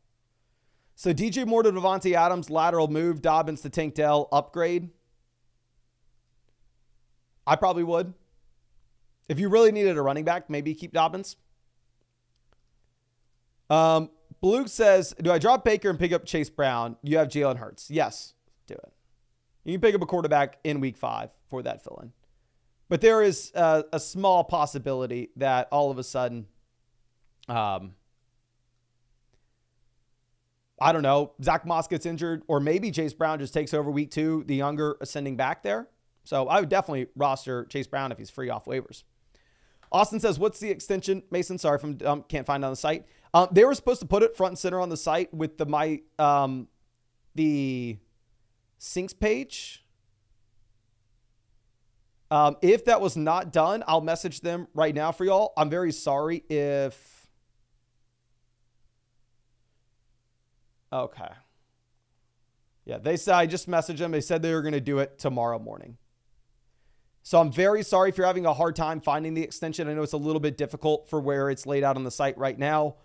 So DJ Moore to Devontae Adams, lateral move. Dobbins to Tank Dell, upgrade. I probably would. If you really needed a running back, maybe keep Dobbins. Blue says, do I drop Baker and pick up Chase Brown? You have Jalen Hurts. Yes, do it. You can pick up a quarterback in week 5 for that fill-in. But there is a small possibility that all of a sudden, I don't know, Zach Moss gets injured, or maybe Chase Brown just takes over week 2, the younger ascending back there. So I would definitely roster Chase Brown if he's free off waivers. Austin says, what's the extension? Mason, sorry, from can't find it on the site. They were supposed to put it front and center on the site with the syncs page. If that was not done, I'll message them right now for y'all. I'm very sorry if... Okay. Yeah, they said, I just messaged them. They said they were going to do it tomorrow morning. So I'm very sorry if you're having a hard time finding the extension. I know it's a little bit difficult for where it's laid out on the site right now.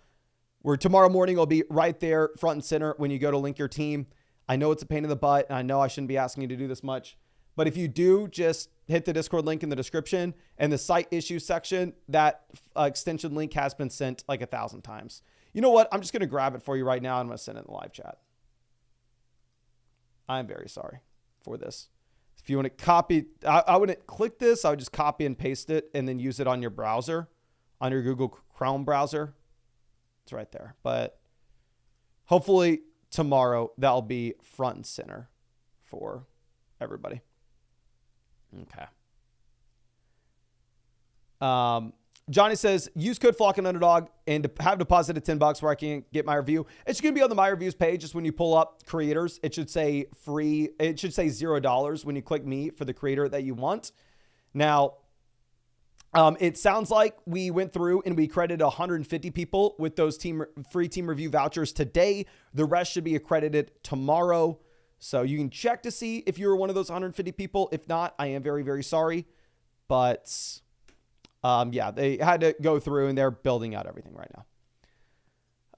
Where tomorrow morning will be right there front and center when you go to link your team. I know it's a pain in the butt, and I know I shouldn't be asking you to do this much. But if you do, just hit the Discord link in the description and the site issues section. That extension link has been sent like 1,000 times. You know what? I'm just going to grab it for you right now. I'm going to send it in the live chat. I'm very sorry for this. If you want to copy, I wouldn't click this. I would just copy and paste it and then use it on your browser, on your Google Chrome browser. It's right there. But hopefully tomorrow that'll be front and center for everybody. Okay. Johnny says, use code Flock and Underdog and have deposited $10 where I can get my review. It's going to be on the My Reviews page. Just when you pull up creators, it should say free. It should say $0 when you click me for the creator that you want. Now, it sounds like we went through and we credited 150 people with those free team review vouchers today. The rest should be accredited tomorrow. So you can check to see if you were one of those 150 people. If not, I am very, very sorry. But yeah, they had to go through and they're building out everything right now.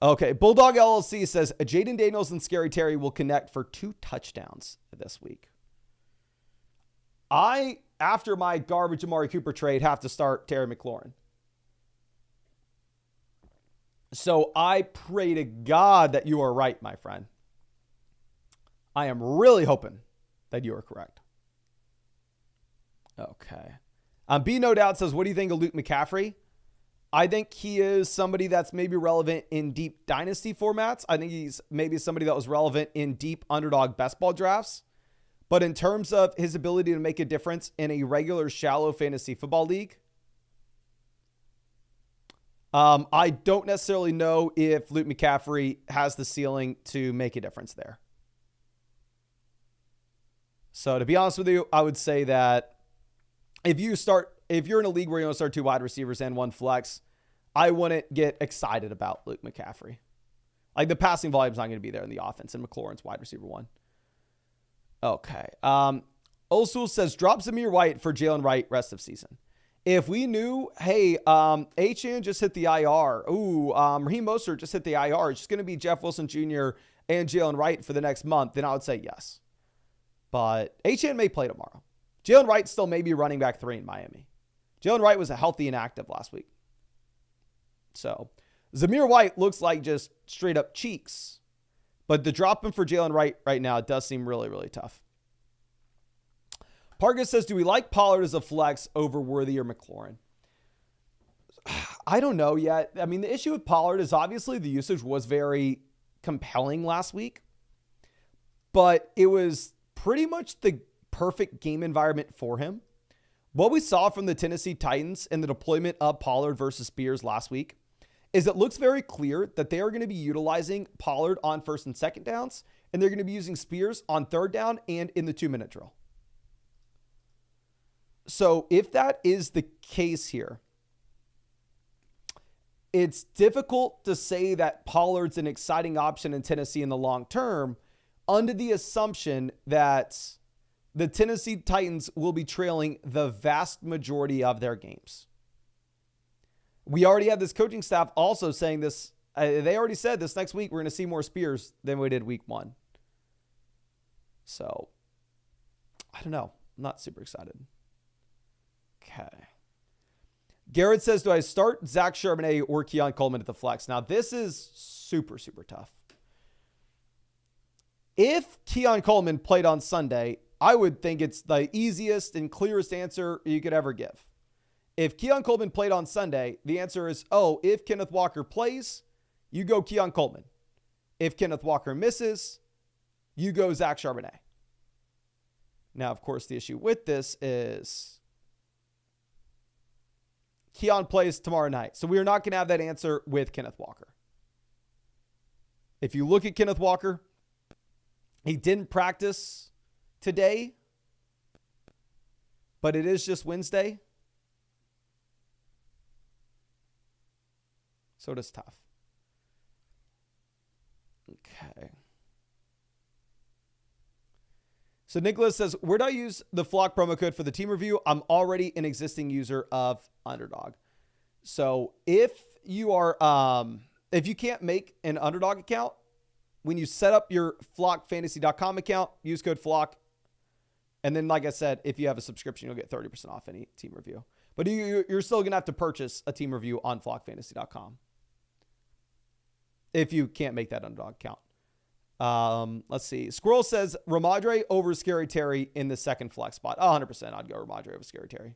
Okay, Bulldog LLC says Jaden Daniels and Scary Terry will connect for 2 touchdowns this week. I, after my garbage Amari Cooper trade, have to start Terry McLaurin. So I pray to God that you are right, my friend. I am really hoping that you are correct. Okay. B No Doubt says, what do you think of Luke McCaffrey? I think he is somebody that's maybe relevant in deep dynasty formats. I think he's maybe somebody that was relevant in deep underdog best ball drafts. But in terms of his ability to make a difference in a regular shallow fantasy football league, I don't necessarily know if Luke McCaffrey has the ceiling to make a difference there. So to be honest with you, I would say that if you're in a league where you want to start 2 wide receivers and 1 flex, I wouldn't get excited about Luke McCaffrey. Like the passing volume is not going to be there in the offense, and McLaurin's wide receiver 1. Okay. Osul says, drop Zamir White for Jalen Wright rest of season. If we knew, hey, Achane just hit the IR. Raheem Mostert just hit the IR. It's just going to be Jeff Wilson Jr. and Jalen Wright for the next month, then I would say yes. But Achane may play tomorrow. Jalen Wright still may be running back 3 in Miami. Jalen Wright was a healthy and active last week. So Zamir White looks like just straight up cheeks. But the drop-in for Jalen Wright right now does seem really, really tough. Pargas says, do we like Pollard as a flex over Worthy or McLaurin? I don't know yet. I mean, the issue with Pollard is obviously the usage was very compelling last week. But it was pretty much the perfect game environment for him. What we saw from the Tennessee Titans in the deployment of Pollard versus Spears last week is it looks very clear that they are going to be utilizing Pollard on 1st and 2nd downs, and they're going to be using Spears on 3rd down and in the 2-minute drill. So if that is the case here, it's difficult to say that Pollard's an exciting option in Tennessee in the long term under the assumption that the Tennessee Titans will be trailing the vast majority of their games. We already had this coaching staff also saying this. They already said this next week we're going to see more Spears than we did week 1. So, I don't know. I'm not super excited. Okay. Garrett says, do I start Zach Charbonnet or Keon Coleman at the flex? Now, this is super, super tough. If Keon Coleman played on Sunday, I would think it's the easiest and clearest answer you could ever give. If Keon Coleman played on Sunday, the answer is, if Kenneth Walker plays, you go Keon Coleman. If Kenneth Walker misses, you go Zach Charbonnet. Now, of course, the issue with this is Keon plays tomorrow night. So we are not going to have that answer with Kenneth Walker. If you look at Kenneth Walker, he didn't practice today, but it is just Wednesday. So it is tough. Okay. So Nicholas says, where do I use the Flock promo code for the team review? I'm already an existing user of Underdog. So if you are, if you can't make an Underdog account, when you set up your flockfantasy.com account, use code Flock. And then, like I said, if you have a subscription, you'll get 30% off any team review. But you're still going to have to purchase a team review on flockfantasy.com if you can't make that Underdog account. Let's see. Squirrel says Ramondre over Scary Terry in the second flex spot. 100%. I'd go Ramondre over Scary Terry.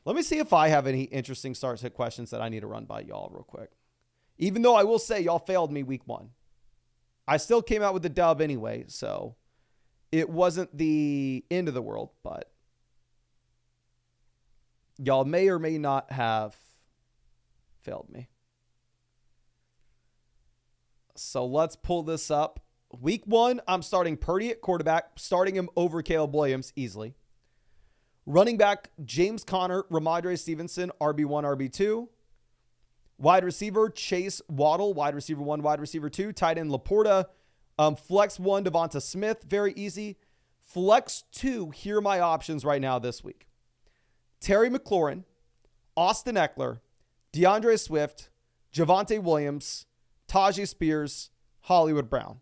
Let me see if I have any interesting start sit questions that I need to run by y'all real quick. Even though I will say y'all failed me week 1. I still came out with the dub anyway, so it wasn't the end of the world, but y'all may or may not have failed me. So let's pull this up. Week 1, I'm starting Purdy at quarterback, starting him over Caleb Williams easily. Running back, James Conner, Ramondre Stevenson, RB1, RB2. Wide receiver, Chase Waddle, wide receiver 1, wide receiver 2. Tight end, Laporta. Flex 1, Devonta Smith, very easy. Flex 2, here are my options right now this week. Terry McLaurin, Austin Eckler, DeAndre Swift, Javonte Williams, Tajay Spears, Hollywood Brown.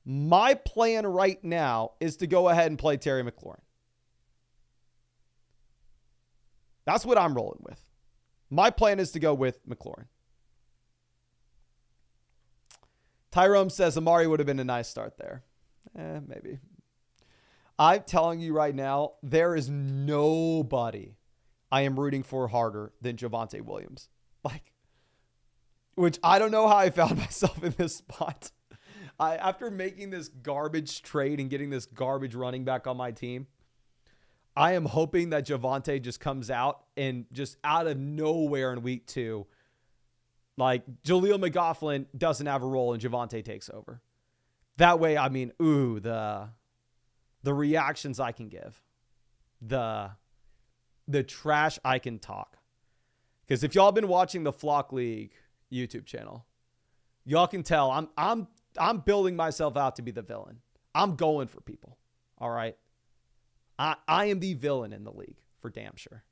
My plan right now is to go ahead and play Terry McLaurin. That's what I'm rolling with. My plan is to go with McLaurin. Tyrone says Amari would have been a nice start there. Maybe. I'm telling you right now, there is nobody I am rooting for harder than Javonte Williams. Like, which I don't know how I found myself in this spot. After making this garbage trade and getting this garbage running back on my team, I am hoping that Javonte just comes out and just out of nowhere in week 2, like Jaleel McLaughlin doesn't have a role and Javonte takes over. That way, I mean, the reactions I can give, the trash I can talk. Because if y'all been watching the Flock League YouTube channel, y'all can tell I'm building myself out to be the villain. I'm going for people. All right. I am the villain in the league for damn sure.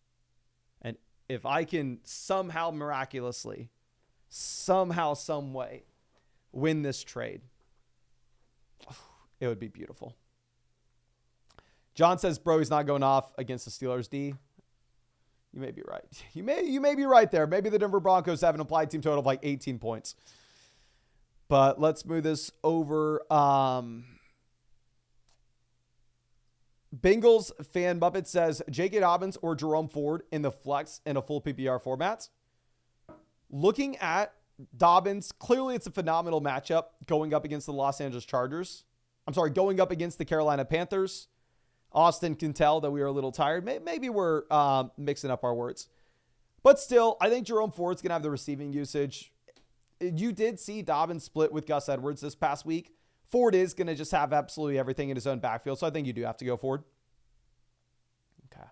And if I can somehow miraculously, somehow, some way win this trade, it would be beautiful. John says, bro, he's not going off against the Steelers D. You may be right. You may be right there. Maybe the Denver Broncos have an implied team total of like 18 points. But let's move this over. Bengals fan Muppet says, J.K. Dobbins or Jerome Ford in the flex in a full PPR format. Looking at Dobbins, clearly it's a phenomenal matchup going up against the Los Angeles Chargers. I'm sorry, going up against the Carolina Panthers. Austin can tell that we are a little tired. Maybe we're mixing up our words. But still, I think Jerome Ford's going to have the receiving usage. You did see Dobbins split with Gus Edwards this past week. Ford is going to just have absolutely everything in his own backfield, so I think you do have to go Ford. Okay.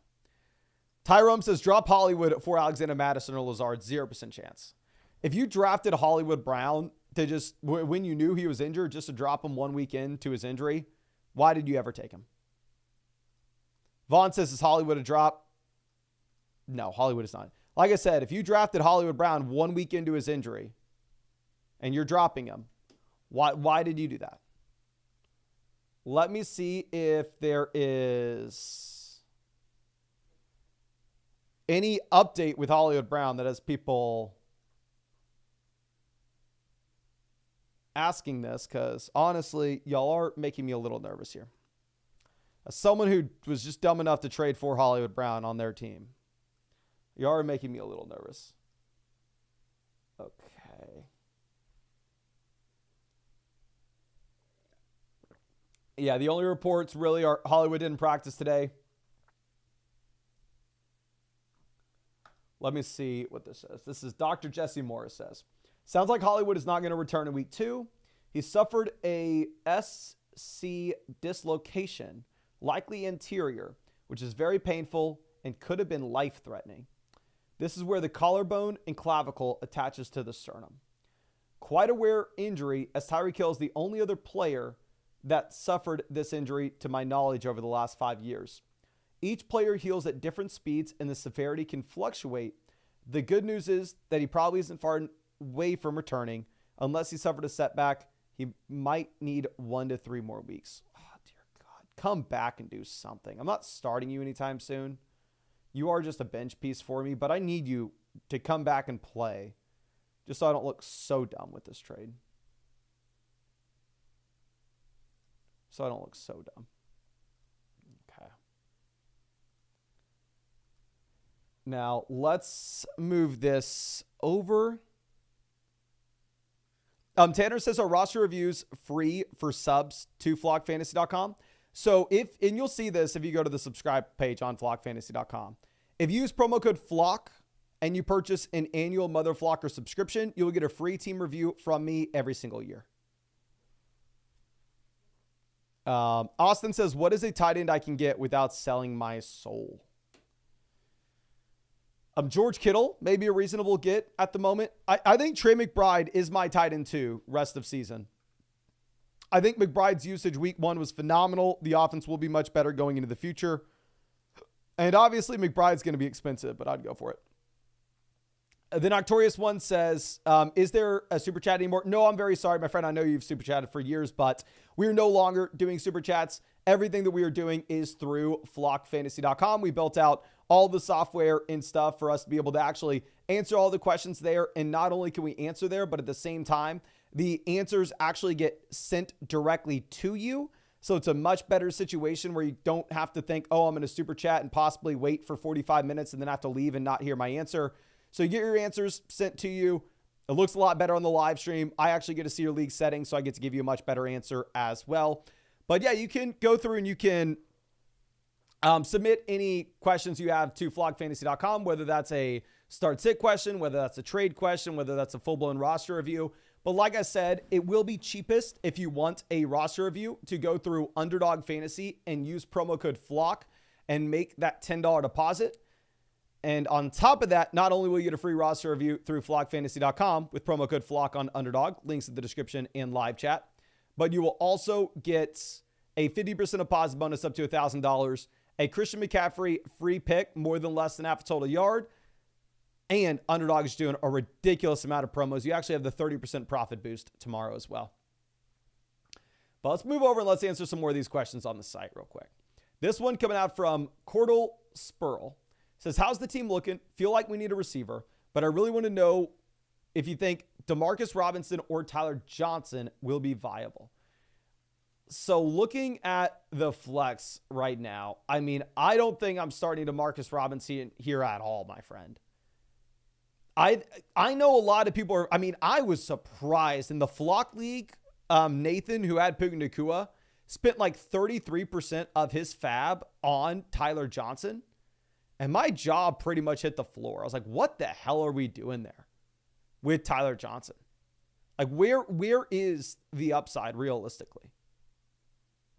Tyrone says, drop Hollywood for Alexander Madison or Lazard, 0% chance. If you drafted Hollywood Brown to just, when you knew he was injured, just to drop him 1 week into his injury, why did you ever take him? Vaughn says, is Hollywood a drop? No, Hollywood is not. Like I said, if you drafted Hollywood Brown 1 week into his injury and you're dropping him, why did you do that? Let me see if there is any update with Hollywood Brown that has people asking this, because honestly, y'all are making me a little nervous here. As someone who was just dumb enough to trade for Hollywood Brown on their team, you are making me a little nervous. Okay. Yeah, the only reports really are Hollywood didn't practice today. Let me see what this says. This is Dr. Jesse Morris says. Sounds like Hollywood is not going to return in week 2. He suffered a SC dislocation, likely anterior, which is very painful and could have been life-threatening. This is where the collarbone and clavicle attaches to the sternum. Quite a rare injury, as Tyreek Hill is the only other player that suffered this injury to my knowledge over the last 5 years. Each player heals at different speeds and the severity can fluctuate. The good news is that he probably isn't far away from returning. Unless he suffered a setback, he might need 1 to 3 more weeks. Oh, dear God. Come back and do something. I'm not starting you anytime soon. You are just a bench piece for me, but I need you to come back and play just so I don't look so dumb with this trade. So I don't look so dumb. Okay. Now, let's move this over. Tanner says, our roster reviews free for subs to flockfantasy.com. So and you'll see this if you go to the subscribe page on flockfantasy.com. If you use promo code FLOCK and you purchase an annual Mother Flocker subscription, you'll get a free team review from me every single year. Austin says, what is a tight end I can get without selling my soul? George Kittle may be a reasonable get at the moment. I think Trey McBride is my tight end too, rest of season. I think McBride's usage week 1 was phenomenal. The offense will be much better going into the future. And obviously McBride's going to be expensive, but I'd go for it. The Noctorious one says, is there a super chat anymore? No, I'm very sorry, my friend. I know you've super chatted for years, but we're no longer doing super chats. Everything that we are doing is through flockfantasy.com. We built out all the software and stuff for us to be able to actually answer all the questions there. And not only can we answer there, but at the same time, the answers actually get sent directly to you. So it's a much better situation where you don't have to think, oh, I'm going to super chat and possibly wait for 45 minutes and then have to leave and not hear my answer. So you get your answers sent to you. It looks a lot better on the live stream. I actually get to see your league settings, so I get to give you a much better answer as well. But yeah, you can go through and you can submit any questions you have to flogfantasy.com, whether that's a start-sit question, whether that's a trade question, whether that's a full-blown roster review. But like I said, it will be cheapest if you want a roster review to go through Underdog Fantasy and use promo code FLOCK and make that $10 deposit. And on top of that, not only will you get a free roster review through flogfantasy.com with promo code FLOCK on Underdog, links in the description and live chat, but you will also get a 50% deposit bonus up to $1,000, a Christian McCaffrey free pick, more than less than half a total yard, and Underdog is doing a ridiculous amount of promos. You actually have the 30% profit boost tomorrow as well. But let's move over and let's answer some more of these questions on the site real quick. This one coming out from Cordell Spurl says, how's the team looking? Feel like we need a receiver, but I really want to know if you think Demarcus Robinson or Tyler Johnson will be viable. So looking at the flex right now, I mean, I don't think I'm starting Demarcus Robinson here at all, my friend. I know a lot of people are, I mean, I was surprised in the Flock League. Nathan, who had Puka Nacua, spent like 33% of his fab on Tyler Johnson. And my job pretty much hit the floor. I was like, what the hell are we doing there with Tyler Johnson? Like, where is the upside realistically?